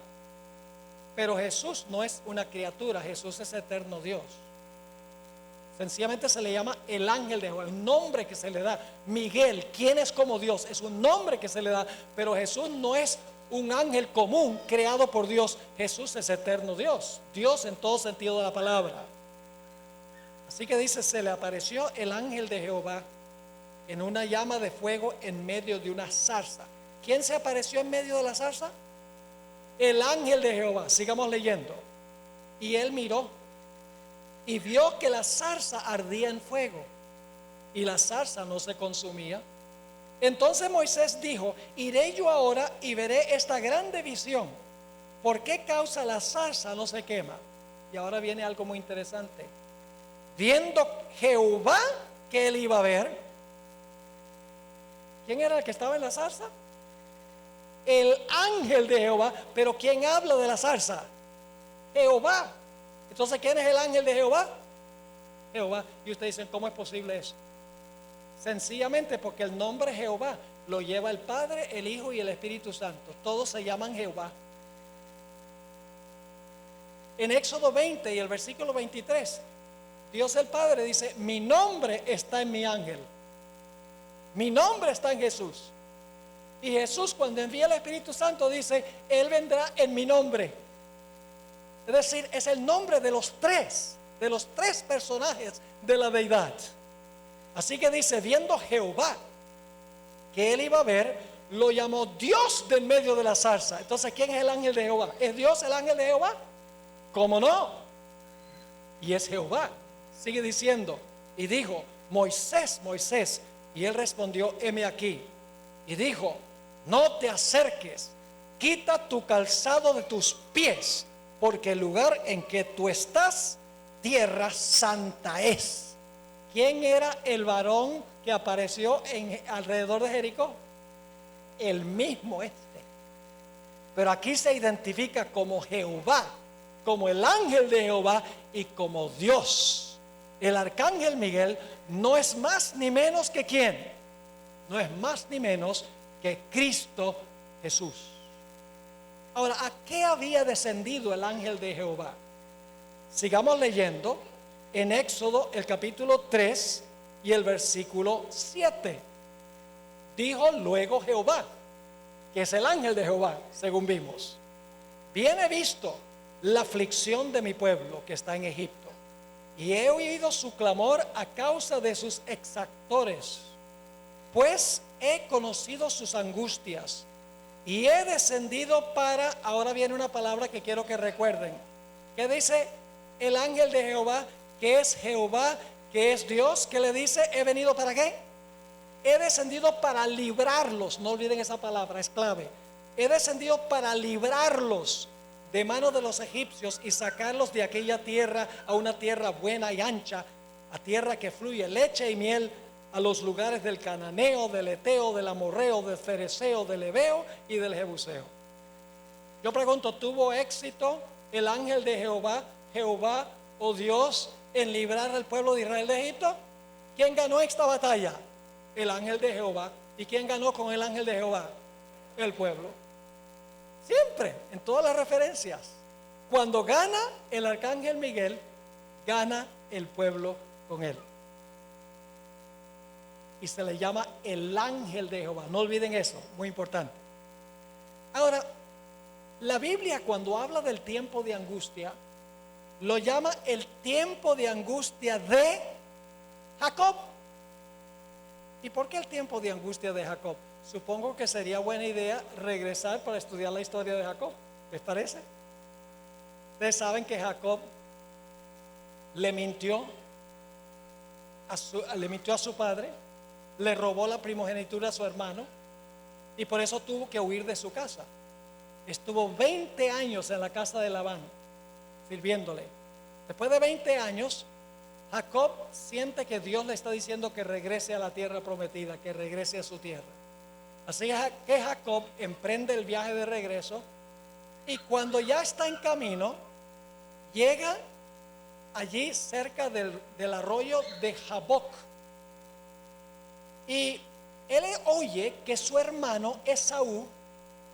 Pero Jesús no es una criatura, Jesús es eterno Dios. Sencillamente se le llama el ángel de Jehová, el nombre que se le da. Miguel, ¿quién es como Dios? Es un nombre que se le da, pero Jesús no es un ángel común creado por Dios. Jesús es eterno Dios, Dios en todo sentido de la palabra. Así que dice, se le apareció el ángel de Jehová en una llama de fuego en medio de una zarza. ¿Quién se apareció en medio de la zarza? El ángel de Jehová. Sigamos leyendo. Y él miró y vio que la zarza ardía en fuego y la zarza no se consumía. Entonces Moisés dijo, iré yo ahora y veré esta grande visión. ¿Por qué causa la zarza no se quema? Y ahora viene algo muy interesante. Viendo Jehová que él iba a ver. ¿Quién era el que estaba en la zarza? El ángel de Jehová. Pero ¿quién habla de la zarza? Jehová. Entonces, ¿quién es el ángel de Jehová? Jehová. Y ustedes dicen, ¿cómo es posible eso? Sencillamente porque el nombre Jehová lo lleva el Padre, el Hijo y el Espíritu Santo. Todos se llaman Jehová. En Éxodo 20 y el versículo 23, Dios el Padre dice, mi nombre está en mi ángel. Mi nombre está en Jesús. Y Jesús, cuando envía el Espíritu Santo, dice, Él vendrá en mi nombre. Es decir, es el nombre de los tres personajes de la deidad. Así que dice, viendo Jehová que él iba a ver, lo llamó Dios del medio de la zarza. Entonces, ¿quién es el ángel de Jehová? ¿Es Dios el ángel de Jehová? ¿Cómo no? Y es Jehová. Sigue diciendo, y dijo, Moisés, Moisés. Y él respondió, heme aquí. Y dijo, no te acerques, quita tu calzado de tus pies, porque el lugar en que tú estás, tierra santa es. ¿Quién era el varón que apareció alrededor de Jericó? El mismo este. Pero aquí se identifica como Jehová, como el ángel de Jehová y como Dios. El arcángel Miguel no es más ni menos que ¿quién? No es más ni menos que Cristo Jesús. Ahora, ¿a qué había descendido el ángel de Jehová? Sigamos leyendo en Éxodo el capítulo 3 y el versículo 7. Dijo luego Jehová, que es el ángel de Jehová, según vimos, bien he visto la aflicción de mi pueblo que está en Egipto, y he oído su clamor a causa de sus exactores, pues he conocido sus angustias. Y he descendido para, ahora viene una palabra que quiero que recuerden. ¿Qué dice el ángel de Jehová? Que es Jehová, que es Dios. ¿Qué le dice? He venido para qué? He descendido para librarlos. No olviden esa palabra, es clave. He descendido para librarlos de manos de los egipcios y sacarlos de aquella tierra a una tierra buena y ancha, a tierra que fluye leche y miel, a los lugares del cananeo, del eteo, del amorreo, del fereceo, del heveo y del jebuseo. Yo pregunto, ¿tuvo éxito el ángel de Jehová, Jehová o Dios, en librar al pueblo de Israel de Egipto? ¿Quién ganó esta batalla? El ángel de Jehová. ¿Y quién ganó con el ángel de Jehová? El pueblo. Siempre, en todas las referencias. Cuando gana el arcángel Miguel, gana el pueblo con él. Y se le llama el ángel de Jehová. No olviden eso, muy importante. Ahora, la Biblia cuando habla del tiempo de angustia, lo llama el tiempo de angustia de Jacob. ¿Y por qué el tiempo de angustia de Jacob? Supongo que sería buena idea regresar para estudiar la historia de Jacob. ¿Les parece? Ustedes saben que Jacob le mintió a su padre, le robó la primogenitura a su hermano y por eso tuvo que huir de su casa. Estuvo 20 años en la casa de Labán sirviéndole. Después de 20 años, Jacob siente que Dios le está diciendo que regrese a la tierra prometida, que regrese a su tierra. Así que Jacob emprende el viaje de regreso y cuando ya está en camino, llega allí cerca del arroyo de Jaboc. Y él oye que su hermano Esaú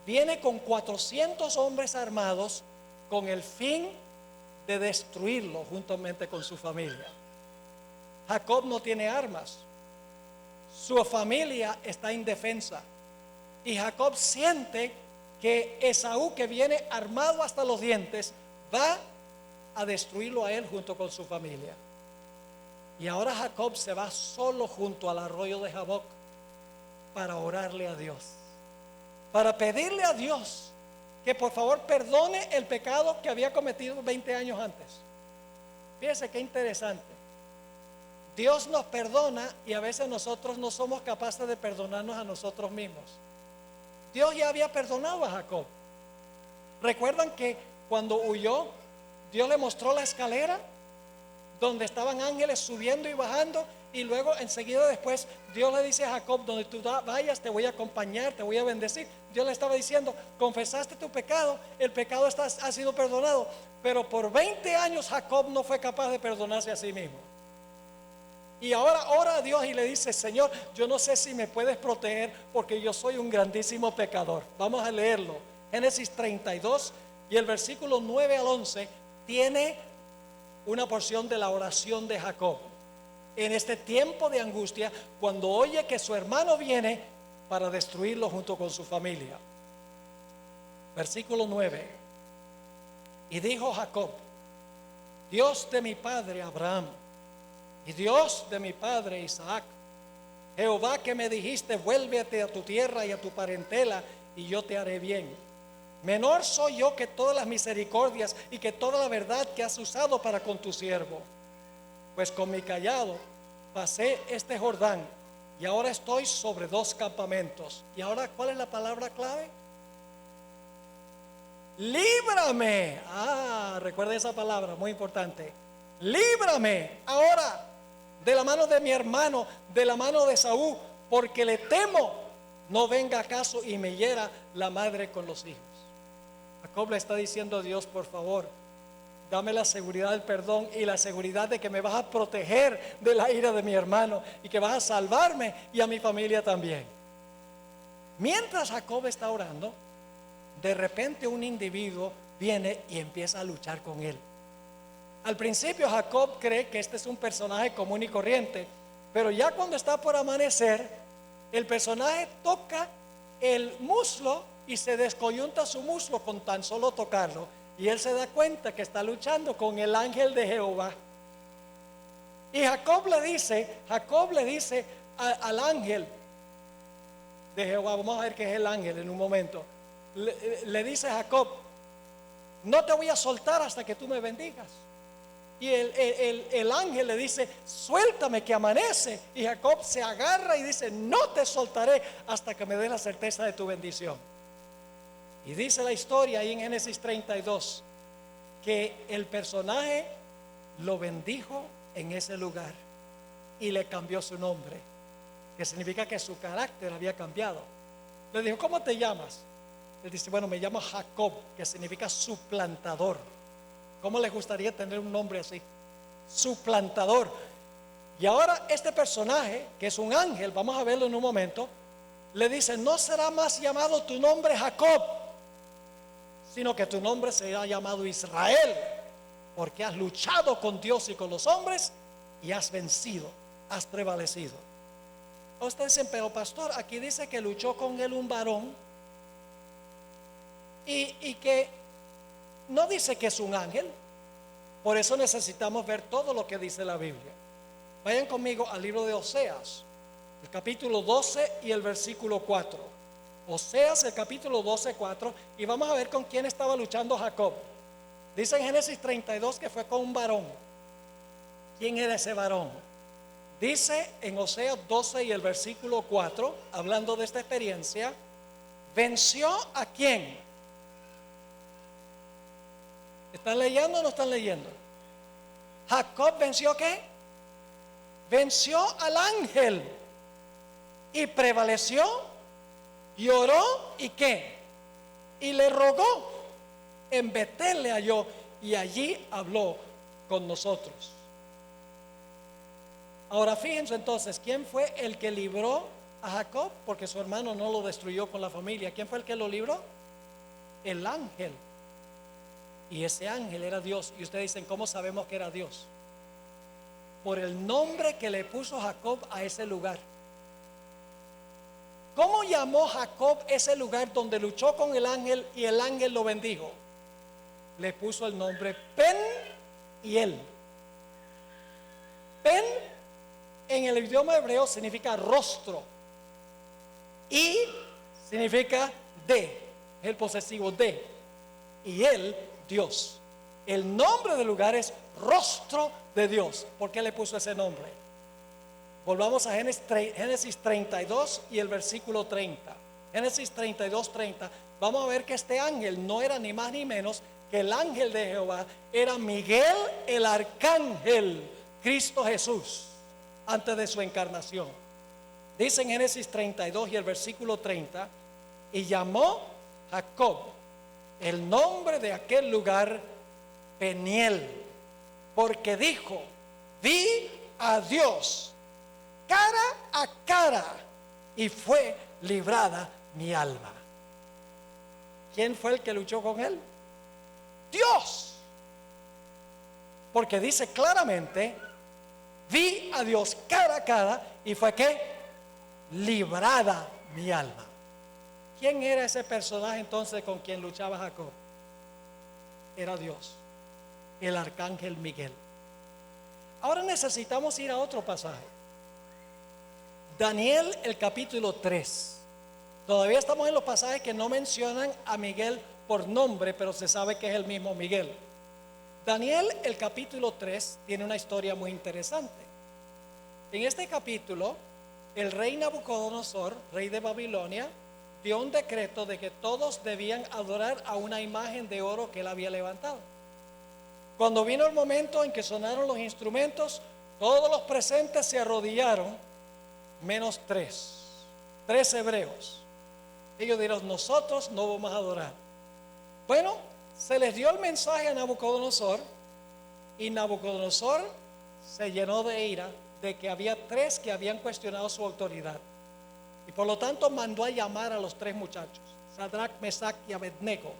viene con 400 hombres armados con el fin de destruirlo juntamente con su familia. Jacob no tiene armas, su familia está indefensa y Jacob siente que Esaú, que viene armado hasta los dientes, va a destruirlo a él junto con su familia. Y ahora Jacob se va solo junto al arroyo de Jaboc para orarle a Dios, para pedirle a Dios que por favor perdone el pecado que había cometido 20 años antes. Fíjense qué interesante. Dios nos perdona y a veces nosotros no somos capaces de perdonarnos a nosotros mismos. Dios ya había perdonado a Jacob. ¿Recuerdan que cuando huyó, Dios le mostró la escalera donde estaban ángeles subiendo y bajando? Y luego enseguida después Dios le dice a Jacob: donde tú vayas te voy a acompañar, te voy a bendecir. Dios le estaba diciendo: confesaste tu pecado, el pecado ha sido perdonado. Pero por 20 años Jacob no fue capaz de perdonarse a sí mismo. Y ahora ora a Dios y le dice: Señor, yo no sé si me puedes proteger porque yo soy un grandísimo pecador. Vamos a leerlo. Génesis 32 y el versículo 9 al 11 tiene una porción de la oración de Jacob en este tiempo de angustia, cuando oye que su hermano viene para destruirlo junto con su familia. Versículo 9. Y dijo Jacob: Dios de mi padre Abraham y Dios de mi padre Isaac, Jehová que me dijiste: vuélvete a tu tierra y a tu parentela y yo te haré bien. Menor soy yo que todas las misericordias y que toda la verdad que has usado para con tu siervo. Pues con mi cayado pasé este Jordán y ahora estoy sobre 2 campamentos. Y ahora, ¿cuál es la palabra clave? Líbrame. Recuerda esa palabra, muy importante. Líbrame ahora de la mano de mi hermano, de la mano de Esaú, porque le temo no venga acaso y me hiera la madre con los hijos. Jacob le está diciendo a Dios: por favor, dame la seguridad del perdón y la seguridad de que me vas a proteger de la ira de mi hermano y que vas a salvarme y a mi familia también. Mientras Jacob está orando, de repente un individuo viene y empieza a luchar con él. Al principio Jacob cree que este es un personaje común y corriente, pero ya cuando está por amanecer, el personaje toca el muslo y se descoyunta su muslo con tan solo tocarlo. Y él se da cuenta que está luchando con el ángel de Jehová. Y Jacob le dice al ángel de Jehová, vamos a ver qué es el ángel en un momento. Le dice a Jacob: no te voy a soltar hasta que tú me bendigas. Y el ángel le dice: suéltame que amanece. Y Jacob se agarra y dice: no te soltaré hasta que me dé la certeza de tu bendición. Y dice la historia ahí en Génesis 32 que el personaje lo bendijo en ese lugar y le cambió su nombre, que significa que su carácter había cambiado. Le dijo: ¿cómo te llamas? Él dice: bueno, me llamo Jacob, que significa suplantador. ¿Cómo les gustaría tener un nombre así? Suplantador. Y ahora este personaje, que es un ángel, vamos a verlo en un momento, le dice: no será más llamado tu nombre Jacob, sino que tu nombre será llamado Israel, porque has luchado con Dios y con los hombres y has vencido, has prevalecido. Ustedes dicen: pero pastor, aquí dice que luchó con él un varón y que no dice que es un ángel. Por eso necesitamos ver todo lo que dice la Biblia. Vayan conmigo al libro de Oseas, el capítulo 12 y el versículo 4. Oseas, el capítulo 12, 4. Y vamos a ver con quién estaba luchando Jacob. Dice en Génesis 32 que fue con un varón. ¿Quién era ese varón? Dice en Oseas 12 y el versículo 4, hablando de esta experiencia: ¿venció a quién? ¿Están leyendo o no están leyendo? Jacob venció ¿qué? Venció al ángel y prevaleció y oró y ¿qué? Y le rogó. En Betel le halló y allí habló con nosotros. Ahora fíjense entonces, ¿quién fue el que libró a Jacob? Porque su hermano no lo destruyó con la familia. ¿Quién fue el que lo libró? El ángel. Y ese ángel era Dios. Y ustedes dicen: ¿cómo sabemos que era Dios? Por el nombre que le puso Jacob a ese lugar. ¿Cómo llamó Jacob ese lugar donde luchó con el ángel y el ángel lo bendijo? Le puso el nombre Pen-hiel. Pen en el idioma hebreo significa rostro y significa de, es el posesivo de, y él, Dios. El nombre del lugar es rostro de Dios. ¿Por qué le puso ese nombre? Volvamos a Génesis 32 y el versículo 30. Génesis 32, 30. Vamos a ver que este ángel no era ni más ni menos que el ángel de Jehová. Era Miguel el arcángel, Cristo Jesús, antes de su encarnación. Dice en Génesis 32 y el versículo 30: y llamó Jacob el nombre de aquel lugar Peniel, porque dijo: vi a Dios cara a cara y fue librada mi alma. ¿Quién fue el que luchó con él? Dios. Porque dice claramente: vi a Dios cara a cara y fue ¿qué? Librada mi alma. ¿Quién era ese personaje entonces con quien luchaba Jacob? Era Dios, el arcángel Miguel. Ahora necesitamos ir a otro pasaje. Daniel, el capítulo 3. Todavía estamos en los pasajes que no mencionan a Miguel por nombre, pero se sabe que es el mismo Miguel. Daniel, el capítulo 3, tiene una historia muy interesante. En este capítulo, el rey Nabucodonosor, rey de Babilonia, dio un decreto de que todos debían adorar a una imagen de oro que él había levantado. Cuando vino el momento en que sonaron los instrumentos, todos los presentes se arrodillaron, menos tres hebreos. Ellos dijeron: nosotros no vamos a adorar. Bueno, se les dio el mensaje a Nabucodonosor, y Nabucodonosor se llenó de ira de que había tres que habían cuestionado su autoridad, y por lo tanto mandó a llamar a los tres muchachos, Sadrach, Mesach y Abednego.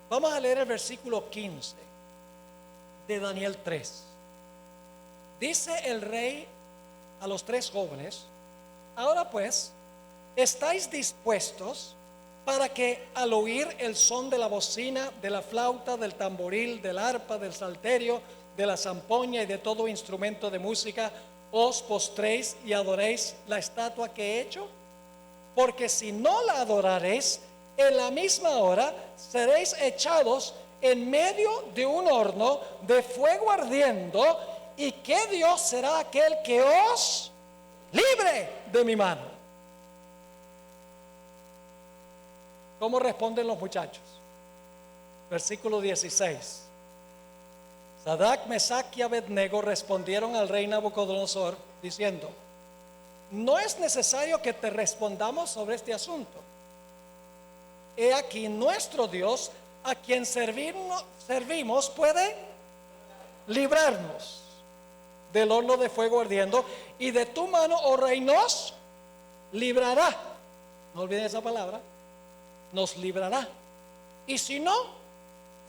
Vamos a leer el versículo 15 de Daniel 3. Dice el rey a los tres jóvenes: ahora pues, ¿estáis dispuestos para que al oír el son de la bocina, de la flauta, del tamboril, del arpa, del salterio, de la zampoña y de todo instrumento de música, os postréis y adoréis la estatua que he hecho? Porque si no la adoraréis, en la misma hora seréis echados en medio de un horno de fuego ardiendo. ¿Y qué Dios será aquel que os libre de mi mano? ¿Cómo responden los muchachos? Versículo 16. Sadrach, Mesach y Abednego respondieron al rey Nabucodonosor diciendo: no es necesario que te respondamos sobre este asunto. He aquí nuestro Dios, a quien servimos, puede librarnos. del horno de fuego ardiendo, y de tu mano, oh rey, nos librará. No olviden esa palabra, nos librará. Y si no,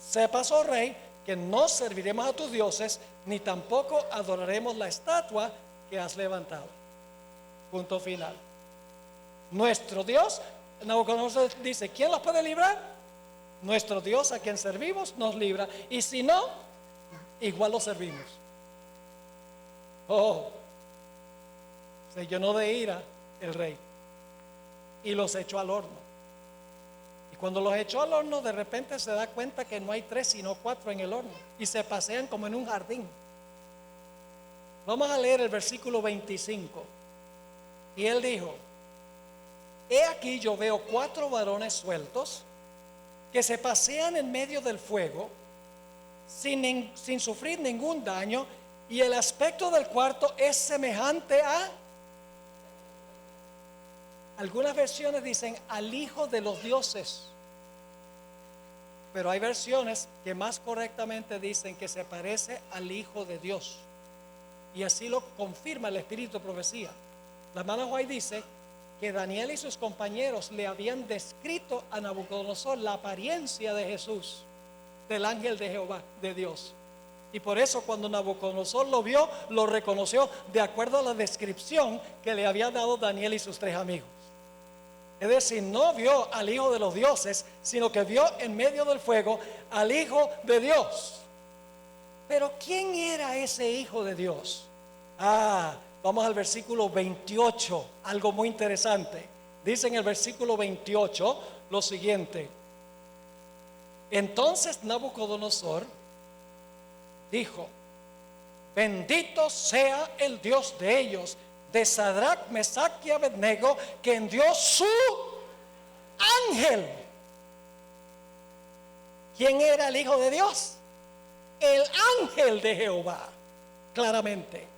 sepas, oh rey, que no serviremos a tus dioses, ni tampoco adoraremos la estatua que has levantado. Punto final. Nuestro Dios, Nabucodonosor dice, ¿quién los puede librar? Nuestro Dios, a quien servimos, nos libra. Y si no, igual lo servimos. Se llenó de ira el rey y los echó al horno. Y cuando los echó al horno, de repente se da cuenta que no hay 3 sino 4 en el horno, y se pasean como en un jardín. Vamos a leer el versículo 25. Y él dijo: he aquí, yo veo 4 varones sueltos que se pasean en medio del fuego sin sufrir ningún daño, y el aspecto del cuarto es semejante a, algunas versiones dicen, al hijo de los dioses, pero hay versiones que más correctamente dicen que se parece al Hijo de Dios, y así lo confirma el Espíritu de Profecía. La hermana White dice que Daniel y sus compañeros le habían descrito a Nabucodonosor la apariencia de Jesús, del ángel de Jehová, de Dios. Y por eso cuando Nabucodonosor lo vio, lo reconoció de acuerdo a la descripción que le había dado Daniel y sus 3 amigos. Es decir, no vio al Hijo de los dioses, sino que vio en medio del fuego al Hijo de Dios. Pero ¿quién era ese Hijo de Dios? Vamos al versículo 28, algo muy interesante. Dice en el versículo 28 lo siguiente: entonces Nabucodonosor dijo: bendito sea el Dios de ellos, de Sadrach, Mesach y Abednego, que envió su ángel. ¿Quién era el Hijo de Dios? El ángel de Jehová. Claramente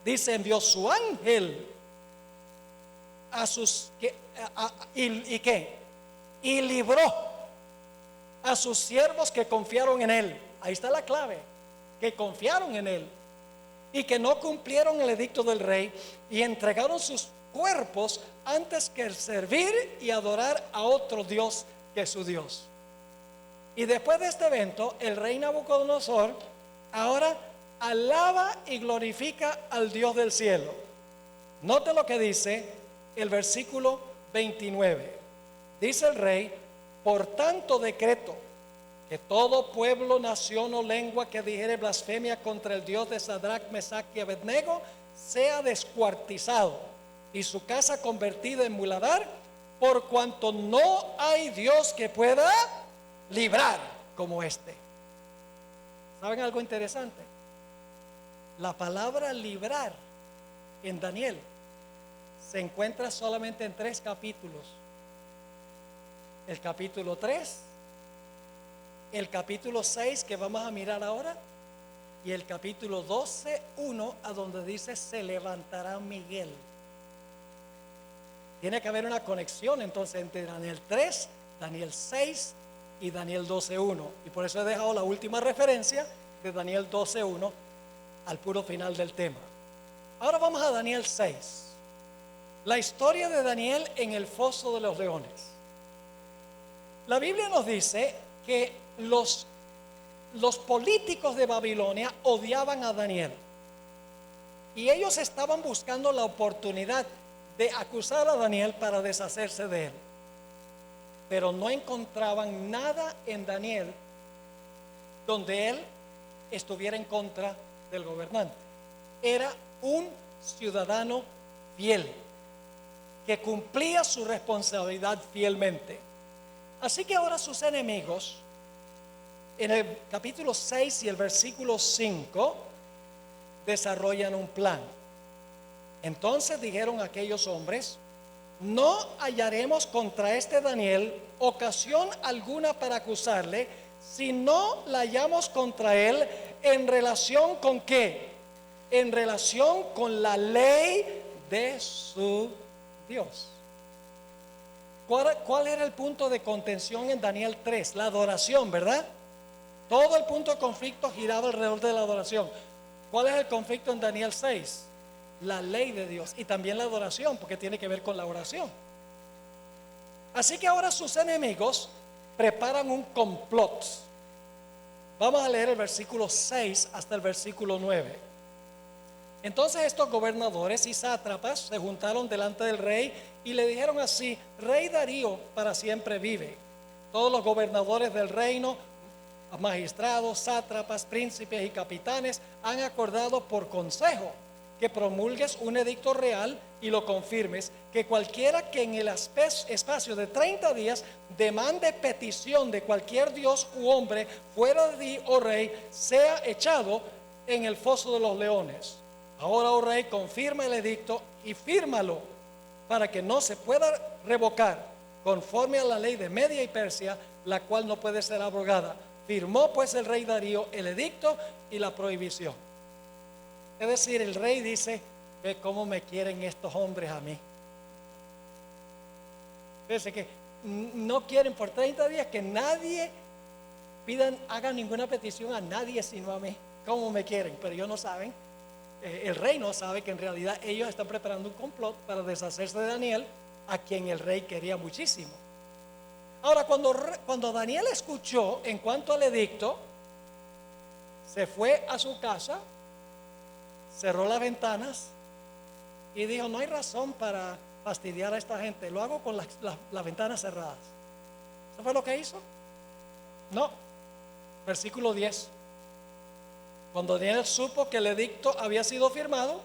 dice, envió su ángel a sus y libró a sus siervos que confiaron en él. Ahí está la clave, que confiaron en él y que no cumplieron el edicto del rey y entregaron sus cuerpos antes que servir y adorar a otro Dios que su Dios. Y después de este evento, el rey Nabucodonosor ahora alaba y glorifica al Dios del cielo. Note lo que dice el versículo 29. Dice el rey: por tanto decreto que todo pueblo, nación o lengua que dijere blasfemia contra el Dios de Sadrach, Mesach y Abednego sea descuartizado y su casa convertida en muladar, por cuanto no hay Dios que pueda librar como este. ¿Saben algo interesante? La palabra librar en Daniel se encuentra solamente en 3 capítulos. El capítulo 3, el capítulo 6 que vamos a mirar ahora, y el capítulo 12:1, a donde dice se levantará Miguel. Tiene que haber una conexión entonces entre Daniel 3, Daniel 6 y Daniel 12:1, y por eso he dejado la última referencia de Daniel 12:1 al puro final del tema. Ahora vamos a Daniel 6, la historia de Daniel en el foso de los leones. La Biblia nos dice que los políticos de Babilonia odiaban a Daniel, y ellos estaban buscando la oportunidad de acusar a Daniel para deshacerse de él, pero no encontraban nada en Daniel donde él estuviera en contra del gobernante. Era un ciudadano fiel que cumplía su responsabilidad fielmente. Así que ahora sus enemigos, en el capítulo 6 y el versículo 5, desarrollan un plan. Entonces dijeron aquellos hombres: no hallaremos contra este Daniel ocasión alguna para acusarle, si no la hallamos contra él en relación con ¿qué? En relación con la ley de su Dios. ¿Cuál era el punto de contención en Daniel 3? La adoración, ¿verdad? Todo el punto de conflicto giraba alrededor de la adoración. ¿Cuál es el conflicto en Daniel 6? La ley de Dios y también la adoración, porque tiene que ver con la oración. Así que ahora sus enemigos preparan un complot. Vamos a leer el versículo 6 hasta el versículo 9. Entonces estos gobernadores y sátrapas se juntaron delante del rey y le dijeron así: Rey Darío para siempre vive. Todos los gobernadores del reino, magistrados, sátrapas, príncipes y capitanes han acordado por consejo que promulgues un edicto real y lo confirmes, que cualquiera que en el espacio de 30 días demande petición de cualquier dios u hombre fuera de ti, oh rey, sea echado en el foso de los leones. Ahora, oh rey, confirma el edicto y fírmalo para que no se pueda revocar, conforme a la ley de Media y Persia, la cual no puede ser abrogada. Firmó pues el rey Darío el edicto y la prohibición. Es decir, el rey dice: ve cómo me quieren estos hombres a mí. Fíjense que no quieren por 30 días que nadie haga ninguna petición a nadie sino a mí. Cómo me quieren, pero ellos no saben. El rey no sabe que en realidad ellos están preparando un complot para deshacerse de Daniel, a quien el rey quería muchísimo. Ahora, cuando Daniel escuchó en cuanto al edicto, se fue a su casa, cerró las ventanas y dijo: no hay razón para fastidiar a esta gente, lo hago con las ventanas cerradas. ¿Eso fue lo que hizo? No. Versículo 10. Cuando Daniel supo que el edicto había sido firmado,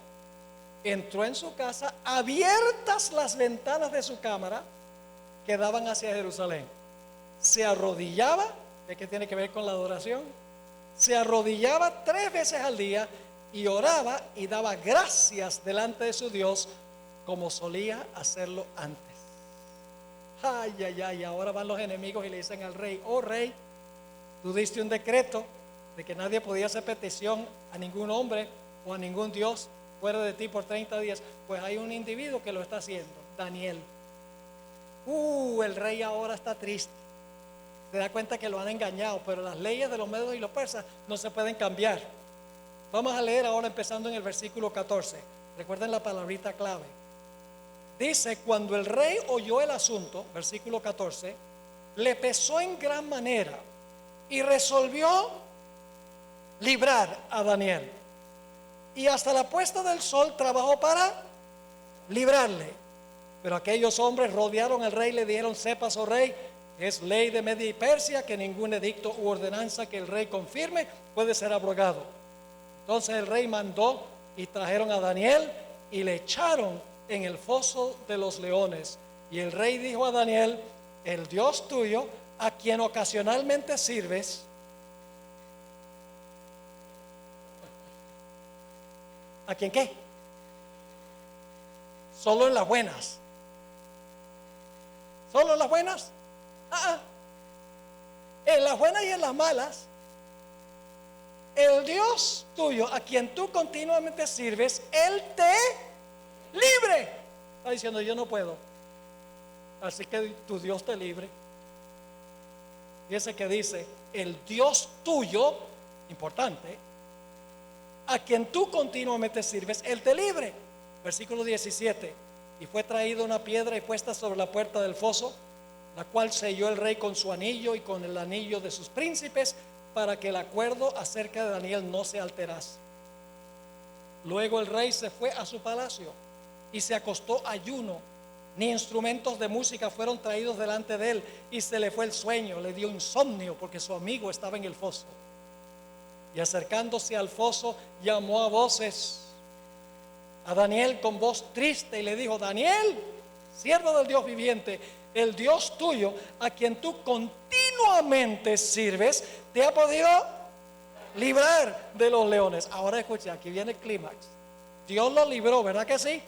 entró en su casa, abiertas las ventanas de su cámara que daban hacia Jerusalén. Se arrodillaba, ¿de qué tiene que ver con la adoración? Se arrodillaba 3 veces al día y oraba y daba gracias delante de su Dios, como solía hacerlo antes. Ay, ay, ay, ahora van los enemigos y le dicen al rey: oh rey, tú diste un decreto de que nadie podía hacer petición a ningún hombre o a ningún dios fuera de ti por 30 días. Pues hay un individuo que lo está haciendo, Daniel. El rey ahora está triste. Se da cuenta que lo han engañado, pero las leyes de los medos y los persas no se pueden cambiar. Vamos a leer ahora empezando en el versículo 14. Recuerden la palabrita clave. Dice: cuando el rey oyó el asunto, versículo 14, le pesó en gran manera y resolvió librar a Daniel. Y hasta la puesta del sol trabajó para librarle. Pero aquellos hombres rodearon al rey y le dijeron: sepas, oh rey, es ley de Media y Persia que ningún edicto u ordenanza que el rey confirme puede ser abrogado. Entonces el rey mandó y trajeron a Daniel y le echaron en el foso de los leones. Y el rey dijo a Daniel: el Dios tuyo, a quien ocasionalmente sirves, ¿a quién qué? Solo en las buenas. ¿Solo en las buenas? En las buenas y en las malas. El Dios tuyo, a quien tú continuamente sirves, Él te libre. Está diciendo: yo no puedo, así que tu Dios te libre. Y ese que dice: el Dios tuyo, importante, a quien tú continuamente sirves, Él te libre. Versículo 17. Y fue traída una piedra y puesta sobre la puerta del foso, la cual selló el rey con su anillo y con el anillo de sus príncipes, para que el acuerdo acerca de Daniel no se alterase. Luego el rey se fue a su palacio y se acostó ayuno. Ni instrumentos de música fueron traídos delante de él, y se le fue el sueño, le dio insomnio porque su amigo estaba en el foso. Y acercándose al foso, llamó a voces a Daniel con voz triste y le dijo: Daniel, siervo del Dios viviente, el Dios tuyo, a quien tú continuamente sirves, te ha podido librar de los leones. Ahora escucha, aquí viene el clímax. Dios lo libró, ¿verdad que sí?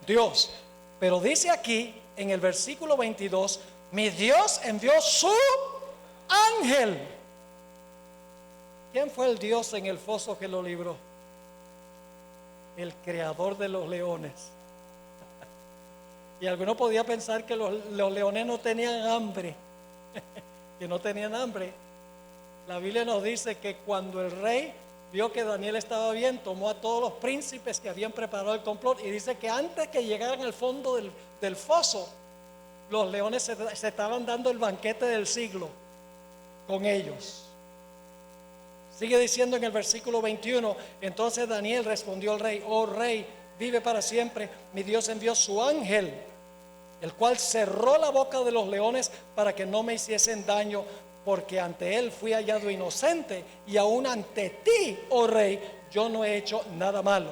Dios. Pero dice aquí en el versículo 22: mi Dios envió su ángel. ¿Quién fue el Dios en el foso que lo libró? El creador de los leones. Y alguno podía pensar que los leones no tenían hambre, que no tenían hambre. La Biblia nos dice que cuando el rey vio que Daniel estaba bien, tomó a todos los príncipes que habían preparado el complot y dice que antes que llegaran al fondo del foso, los leones se estaban dando el banquete del siglo con ellos. Sigue diciendo en el versículo 21, entonces Daniel respondió al rey: oh rey, vive para siempre, mi Dios envió su ángel, el cual cerró la boca de los leones para que no me hiciesen daño, porque ante él fui hallado inocente, y aún ante ti, oh rey, yo no he hecho nada malo.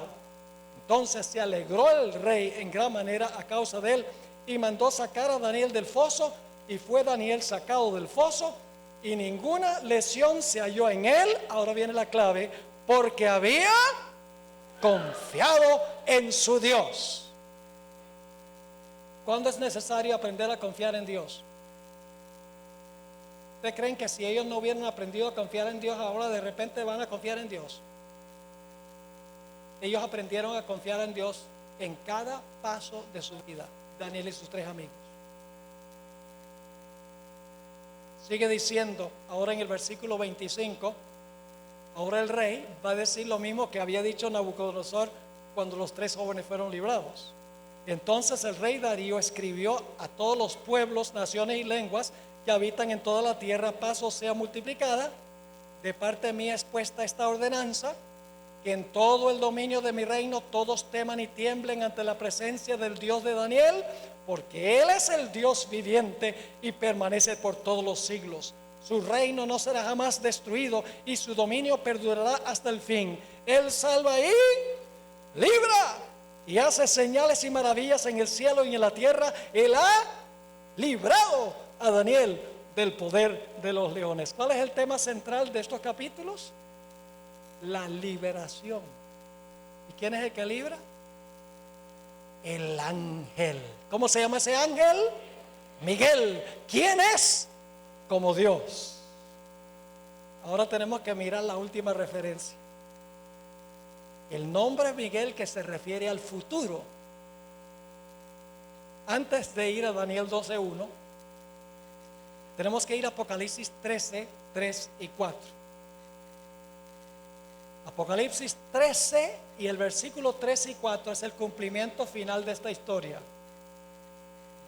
Entonces se alegró el rey en gran manera a causa de él, y mandó sacar a Daniel del foso, y fue Daniel sacado del foso, y ninguna lesión se halló en él. Ahora viene la clave: porque había confiado en su Dios. ¿Cuándo es necesario aprender a confiar en Dios? ¿Ustedes creen que si ellos no hubieran aprendido a confiar en Dios, ahora de repente van a confiar en Dios? Ellos aprendieron a confiar en Dios en cada paso de su vida, Daniel y sus 3 amigos. Sigue diciendo ahora en el versículo 25, ahora el rey va a decir lo mismo que había dicho Nabucodonosor cuando los 3 jóvenes fueron librados. Entonces el rey Darío escribió a todos los pueblos, naciones y lenguas que habitan en toda la tierra: paz os sea multiplicada. De parte mía es puesta esta ordenanza, que en todo el dominio de mi reino todos teman y tiemblen ante la presencia del Dios de Daniel, porque él es el Dios viviente y permanece por todos los siglos. Su reino no será jamás destruido y su dominio perdurará hasta el fin. Él salva y libra, y hace señales y maravillas en el cielo y en la tierra. Él ha librado a Daniel del poder de los leones. ¿Cuál es el tema central de estos capítulos? La liberación. ¿Y quién es el que libra? El ángel. ¿Cómo se llama ese ángel? Miguel. ¿Quién es? Como Dios. Ahora tenemos que mirar la última referencia. El nombre Miguel, que se refiere al futuro. Antes de ir a Daniel 12:1, tenemos que ir a Apocalipsis 13, 3 y 4. Apocalipsis 13 y el versículo 3 y 4 es el cumplimiento final de esta historia.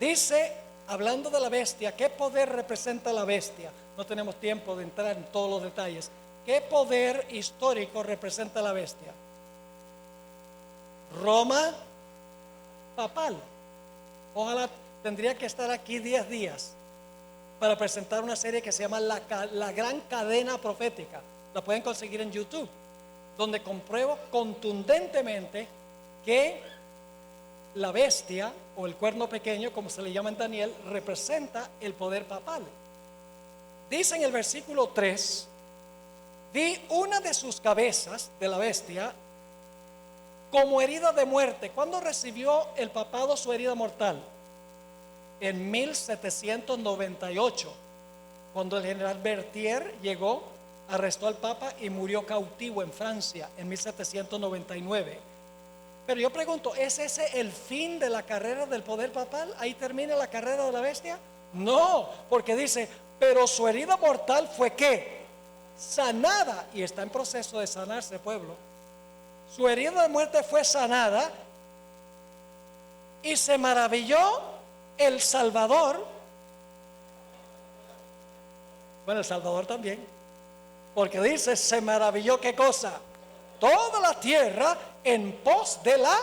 Dice, hablando de la bestia, ¿qué poder representa la bestia? No tenemos tiempo de entrar en todos los detalles. ¿Qué poder histórico representa la bestia? Roma papal. Ojalá tendría que estar aquí 10 días para presentar una serie que se llama La Gran Cadena Profética. La pueden conseguir en YouTube, donde compruebo contundentemente que la bestia o el cuerno pequeño, como se le llama en Daniel, representa el poder papal. Dice en el versículo 3: vi una de sus cabezas de la bestia como herida de muerte. ¿Cuándo recibió el papado su herida mortal? En 1798, cuando el general Berthier llegó, arrestó al Papa y murió cautivo en Francia en 1799. Pero yo pregunto, ¿es ese el fin de la carrera del poder papal? ¿Ahí termina la carrera de la bestia? No, porque dice, pero su herida mortal fue ¿qué? Sanada, y está en proceso de sanarse, pueblo. Su herida de muerte fue sanada, y se maravilló el Salvador. Bueno, el Salvador también, porque dice, se maravilló ¿qué cosa? Toda la tierra en pos de la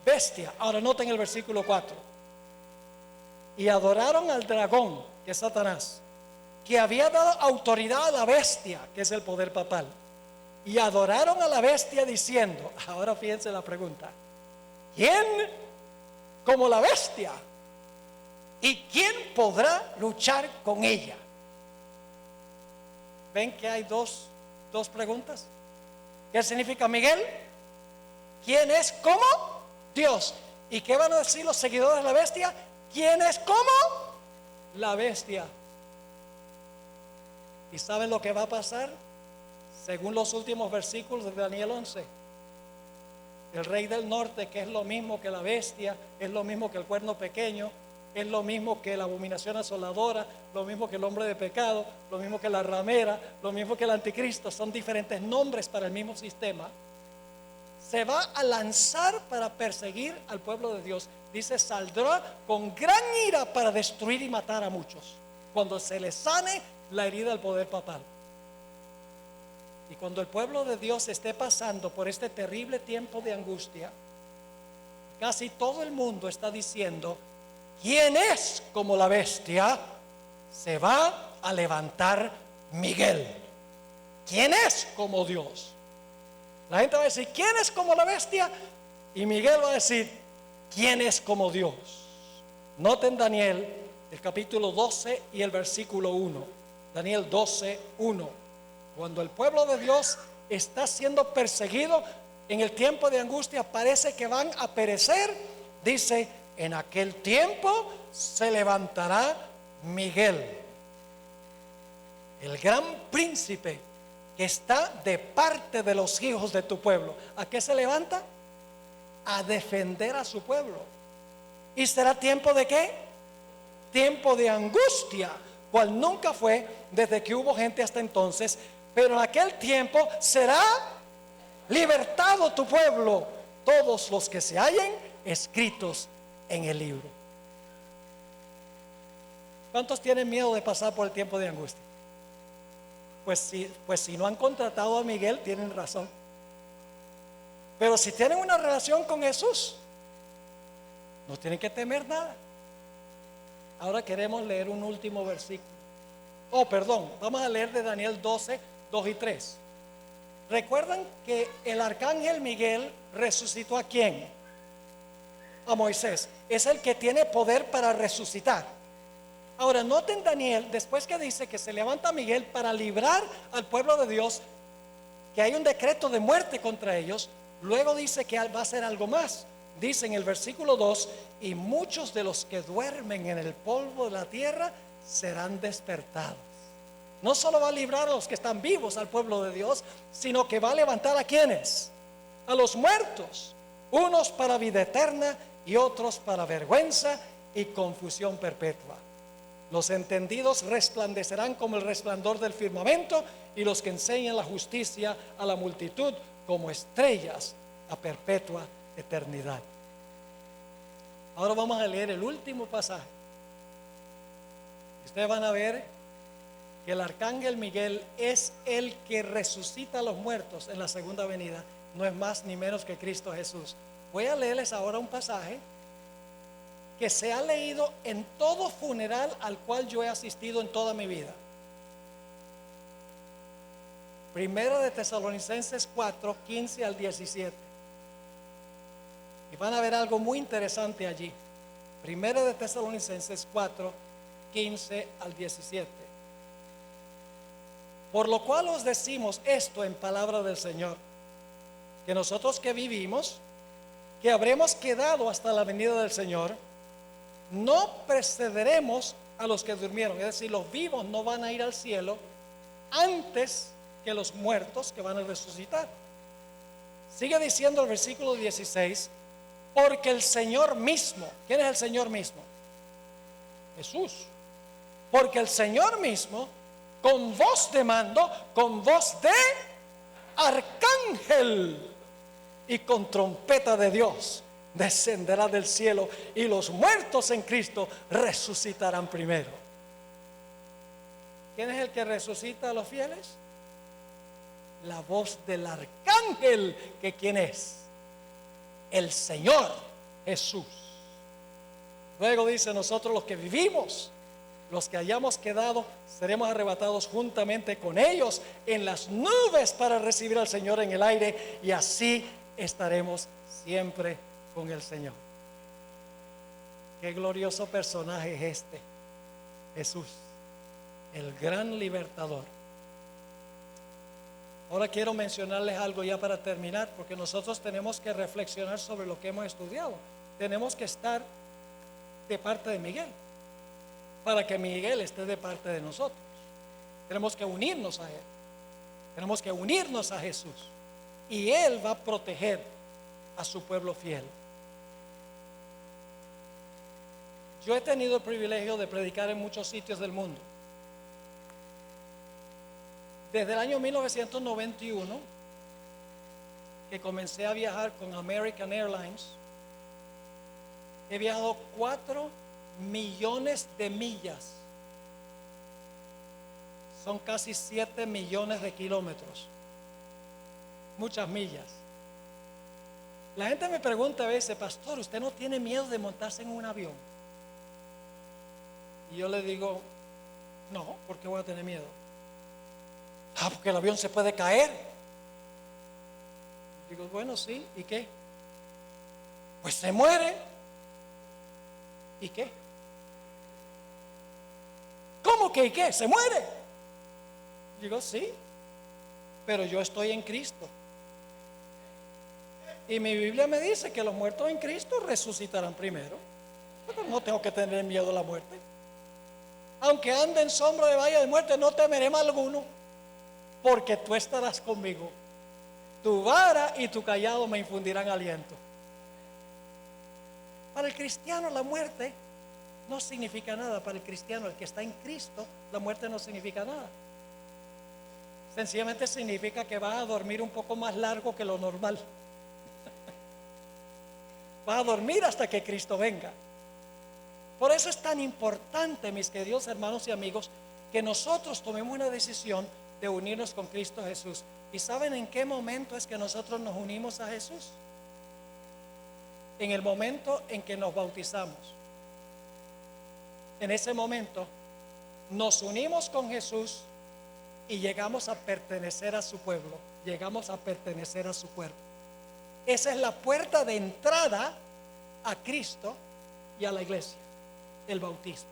bestia. Ahora noten el versículo 4. Y adoraron al dragón, que es Satanás, que había dado autoridad a la bestia, que es el poder papal. Y adoraron a la bestia diciendo, ahora fíjense la pregunta, ¿quién como la bestia? ¿Y quién podrá luchar con ella? ¿Ven que hay dos preguntas? ¿Qué significa Miguel? ¿Quién es como Dios? ¿Y qué van a decir los seguidores de la bestia? ¿Quién es como la bestia? ¿Y saben lo que va a pasar? Según los últimos versículos de Daniel 11. El rey del norte, que es lo mismo que la bestia, es lo mismo que el cuerno pequeño, es lo mismo que la abominación asoladora, lo mismo que el hombre de pecado, lo mismo que la ramera, lo mismo que el anticristo. Son diferentes nombres para el mismo sistema. Se va a lanzar para perseguir al pueblo de Dios. Dice, saldrá con gran ira para destruir y matar a muchos, cuando se le sane la herida del poder papal. Y cuando el pueblo de Dios esté pasando por este terrible tiempo de angustia, casi todo el mundo está diciendo, ¿quién es como la bestia? Se va a levantar Miguel. ¿Quién es como Dios? La gente va a decir, ¿quién es como la bestia? Y Miguel va a decir, ¿quién es como Dios? Noten Daniel, el capítulo 12 y el versículo 1. Daniel 12, 1. Cuando el pueblo de Dios está siendo perseguido en el tiempo de angustia, parece que van a perecer. Dice, en aquel tiempo se levantará Miguel, el gran príncipe que está de parte de los hijos de tu pueblo. ¿A qué se levanta? A defender a su pueblo. ¿Y será tiempo de qué? Tiempo de angustia, cual nunca fue desde que hubo gente hasta entonces. Pero en aquel tiempo será libertado tu pueblo, todos los que se hallen escritos en el libro. ¿Cuántos tienen miedo de pasar por el tiempo de angustia? Pues si no han contratado a Miguel, tienen razón. Pero si tienen una relación con Jesús, no tienen que temer nada. Ahora queremos leer un último versículo. Vamos a leer de Daniel 12, 2 y 3. ¿Recuerdan que el arcángel Miguel resucitó a quién? A Moisés. Es el que tiene poder para resucitar. Ahora noten Daniel, después que dice que se levanta Miguel para librar al pueblo de Dios, que hay un decreto de muerte contra ellos, luego dice que va a hacer algo más. Dice en el versículo 2, y muchos de los que duermen en el polvo de la tierra serán despertados. No solo va a librar a los que están vivos, al pueblo de Dios, sino que va a levantar a quienes, a los muertos, unos para vida eterna y otros para vergüenza y confusión perpetua. Los entendidos resplandecerán como el resplandor del firmamento, y los que enseñan la justicia a la multitud como estrellas a perpetua eternidad. Ahora vamos a leer el último pasaje. Ustedes van a ver que el arcángel Miguel es el que resucita a los muertos en la segunda venida. No es más ni menos que Cristo Jesús. Voy a leerles ahora un pasaje que se ha leído en todo funeral al cual yo he asistido en toda mi vida. Primera de Tesalonicenses 4, 15 al 17. Y van a ver algo muy interesante allí. Primera de Tesalonicenses 4, 15 al 17. Por lo cual os decimos esto en palabra del Señor, que nosotros que vivimos, que habremos quedado hasta la venida del Señor, no precederemos a los que durmieron. Es decir, los vivos no van a ir al cielo antes que los muertos, que van a resucitar. Sigue diciendo el versículo 16, porque el Señor mismo, ¿quién es el Señor mismo? Jesús. Porque el Señor mismo, con voz de mando, con voz de arcángel y con trompeta de Dios, descenderá del cielo, y los muertos en Cristo resucitarán primero. ¿Quién es el que resucita a los fieles? La voz del arcángel, que ¿quién es? El Señor Jesús. Luego dice, nosotros los que vivimos, los que hayamos quedado, seremos arrebatados juntamente con ellos en las nubes para recibir al Señor en el aire, y así estaremos siempre con el Señor. Qué glorioso personaje es este, Jesús, el gran libertador. Ahora quiero mencionarles algo ya para terminar, porque nosotros tenemos que reflexionar sobre lo que hemos estudiado. Tenemos que estar de parte de Miguel, para que Miguel esté de parte de nosotros. Tenemos que unirnos a Él. Tenemos que unirnos a Jesús. Y Él va a proteger a su pueblo fiel. Yo he tenido el privilegio de predicar en muchos sitios del mundo. Desde el año 1991, que comencé a viajar con American Airlines, he viajado 4 millones de millas. Son casi 7 millones de kilómetros. Muchas millas. La gente me pregunta a veces: pastor, ¿usted no tiene miedo de montarse en un avión? Y yo le digo: no, ¿por qué voy a tener miedo? Porque el avión se puede caer. Digo: bueno, sí, ¿y qué? Pues se muere. ¿Y qué? ¿Cómo que y qué? ¿Se muere? Digo: sí, pero yo estoy en Cristo. Y mi Biblia me dice que los muertos en Cristo resucitarán primero. Pero no tengo que tener miedo a la muerte. Aunque ande en sombra de valle de muerte, no temeré mal alguno, porque tú estarás conmigo. Tu vara y tu cayado me infundirán aliento. Para el cristiano la muerte no significa nada. Para el cristiano, el que está en Cristo, la muerte no significa nada. Sencillamente significa que vas a dormir un poco más largo que lo normal. Vas a dormir hasta que Cristo venga. Por eso es tan importante, mis queridos hermanos y amigos, que nosotros tomemos una decisión de unirnos con Cristo Jesús. ¿Y saben en qué momento es que nosotros nos unimos a Jesús? En el momento en que nos bautizamos. En ese momento nos unimos con Jesús y llegamos a pertenecer a su pueblo. Llegamos a pertenecer a su cuerpo. Esa es la puerta de entrada a Cristo y a la iglesia, el bautismo.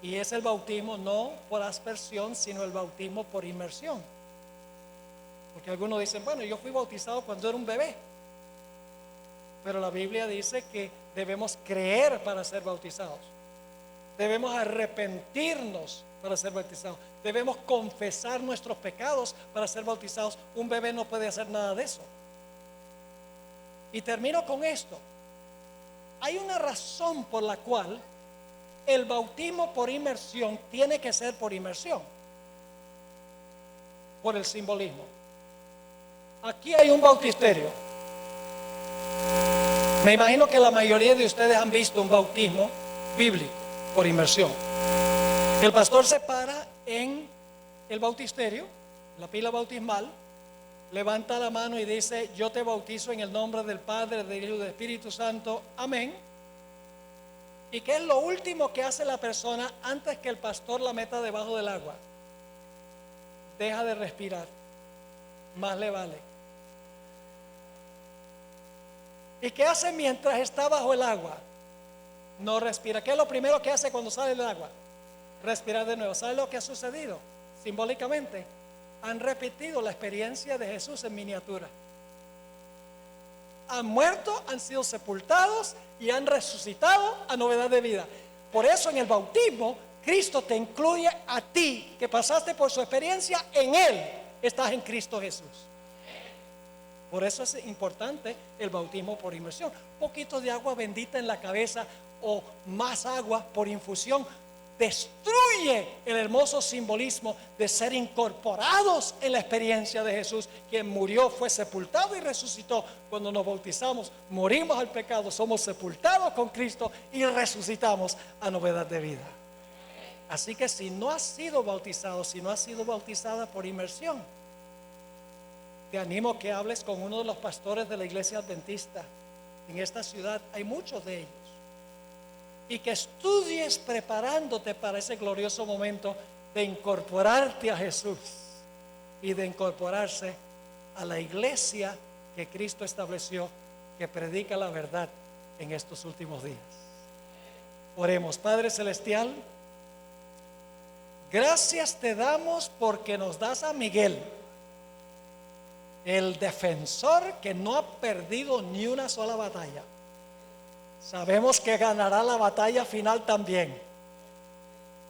Y es el bautismo no por aspersión, sino el bautismo por inmersión. Porque algunos dicen: bueno, yo fui bautizado cuando era un bebé. Pero la Biblia dice que debemos creer para ser bautizados. Debemos arrepentirnos para ser bautizados. Debemos confesar nuestros pecados para ser bautizados. Un bebé no puede hacer nada de eso. Y termino con esto. Hay una razón por la cual el bautismo por inmersión tiene que ser por inmersión. Por el simbolismo. Aquí hay un bautisterio. Me imagino que la mayoría de ustedes han visto un bautismo bíblico por inmersión. El pastor se para en el bautisterio, la pila bautismal, levanta la mano y dice: yo te bautizo en el nombre del Padre, del Hijo y del Espíritu Santo, amén. ¿Y qué es lo último que hace la persona antes que el pastor la meta debajo del agua? Deja de respirar, más le vale. ¿Y qué hace mientras está bajo el agua? No respira. ¿Qué es lo primero que hace cuando sale del agua? Respirar de nuevo. ¿Sabe lo que ha sucedido? Simbólicamente, han repetido la experiencia de Jesús en miniatura. Han muerto, han sido sepultados y han resucitado a novedad de vida. Por eso en el bautismo, Cristo te incluye a ti, que pasaste por su experiencia en Él. Estás en Cristo Jesús. Por eso es importante el bautismo por inmersión. Un poquito de agua bendita en la cabeza o más agua por infusión destruye el hermoso simbolismo de ser incorporados en la experiencia de Jesús, quien murió, fue sepultado y resucitó. Cuando nos bautizamos, morimos al pecado, somos sepultados con Cristo y resucitamos a novedad de vida. Así que si no has sido bautizado, si no has sido bautizada por inmersión, te animo a que hables con uno de los pastores de la iglesia adventista en esta ciudad. Hay muchos de ellos. Y que estudies preparándote para ese glorioso momento de incorporarte a Jesús y de incorporarse a la iglesia que Cristo estableció, que predica la verdad en estos últimos días. Oremos. Padre celestial, gracias te damos porque nos das a Miguel, el defensor que no ha perdido ni una sola batalla. Sabemos que ganará la batalla final también.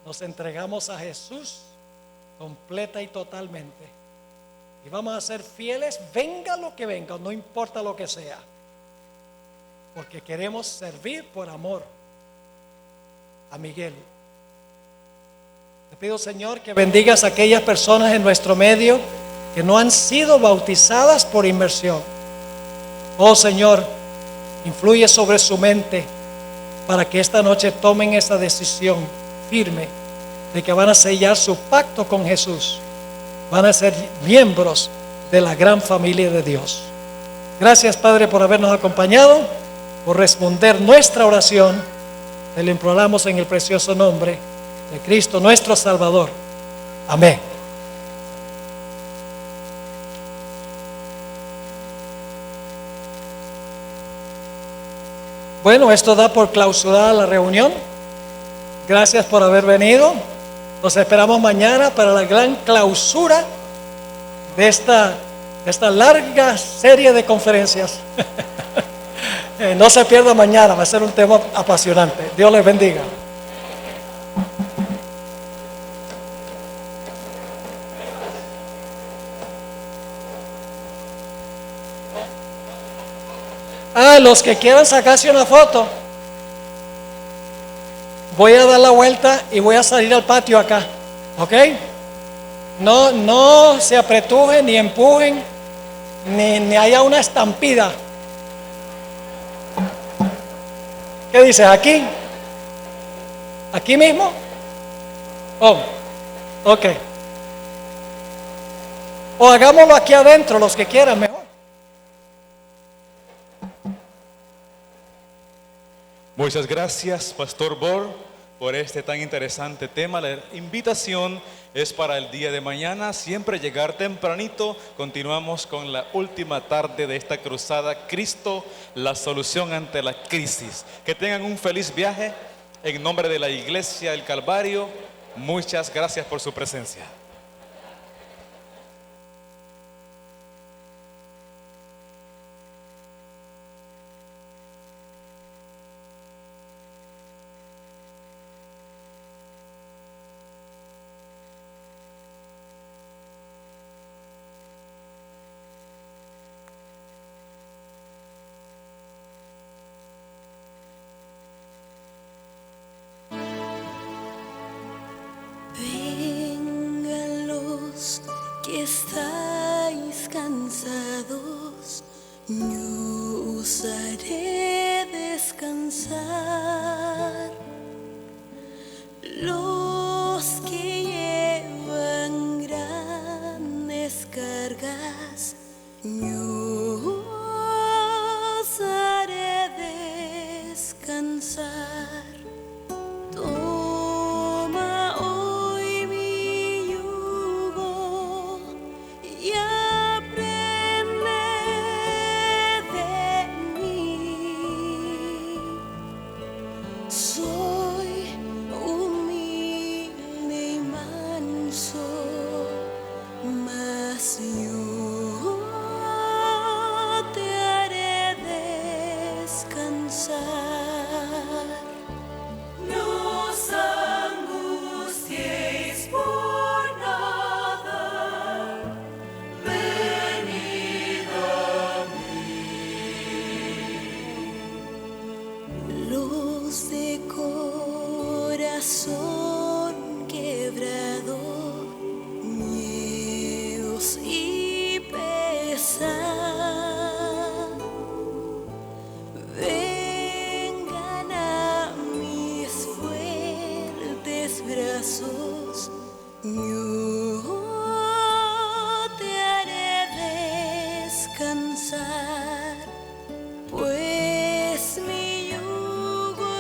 Nos entregamos a Jesús completa y totalmente. Y vamos a ser fieles, venga lo que venga, no importa lo que sea. Porque queremos servir por amor a Miguel. Te pido, Señor, que bendigas a aquellas personas en nuestro medio que no han sido bautizadas por inmersión. Oh Señor, influye sobre su mente para que esta noche tomen esa decisión firme de que van a sellar su pacto con Jesús. Van a ser miembros de la gran familia de Dios. Gracias, Padre, por habernos acompañado, por responder nuestra oración. Te lo imploramos en el precioso nombre de Cristo nuestro Salvador. Amén. Bueno, esto da por clausurada la reunión. Gracias por haber venido. Nos esperamos mañana para la gran clausura de esta larga serie de conferencias. No se pierda mañana, va a ser un tema apasionante. Dios les bendiga. Los que quieran sacarse una foto, voy a dar la vuelta y voy a salir al patio acá, ¿ok? No se apretujen ni empujen, ni haya una estampida. ¿Qué dices? ¿Aquí? ¿Aquí mismo? Oh, ok. O hagámoslo aquí adentro, los que quieran, mejor. Muchas gracias, Pastor Bor, por este tan interesante tema. La invitación es para el día de mañana, siempre llegar tempranito. Continuamos con la última tarde de esta cruzada, Cristo, la solución ante la crisis. Que tengan un feliz viaje en nombre de la Iglesia del Calvario. Muchas gracias por su presencia. Vengan los que estáis cansados, yo os haré descansar. Los que llevan grandes cargas, yo os haré descansar. Toma hoy mi yugo y aprende de mí. Soy humilde y manso, mas yo te haré descansar. No os angustiéis por nada, venid a mí. Los de corazón quebrado, miedos y pesar, vengan a mis fuertes brazos, yo te haré descansar, pues mi yugo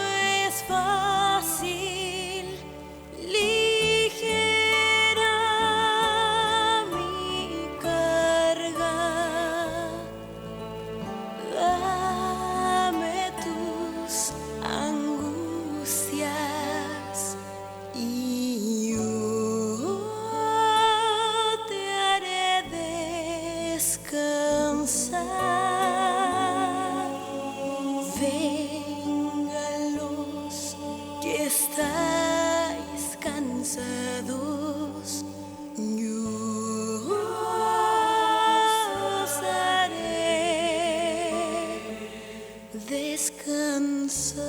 es fácil, ligera mi carga. Dame tus angustias y yo te haré descansar. Vengan los que estáis cansados, yo os haré descansar.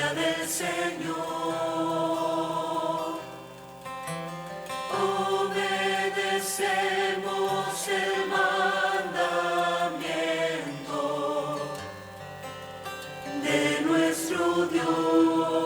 gloria del Señor. Obedecemos el mandamiento de nuestro Dios.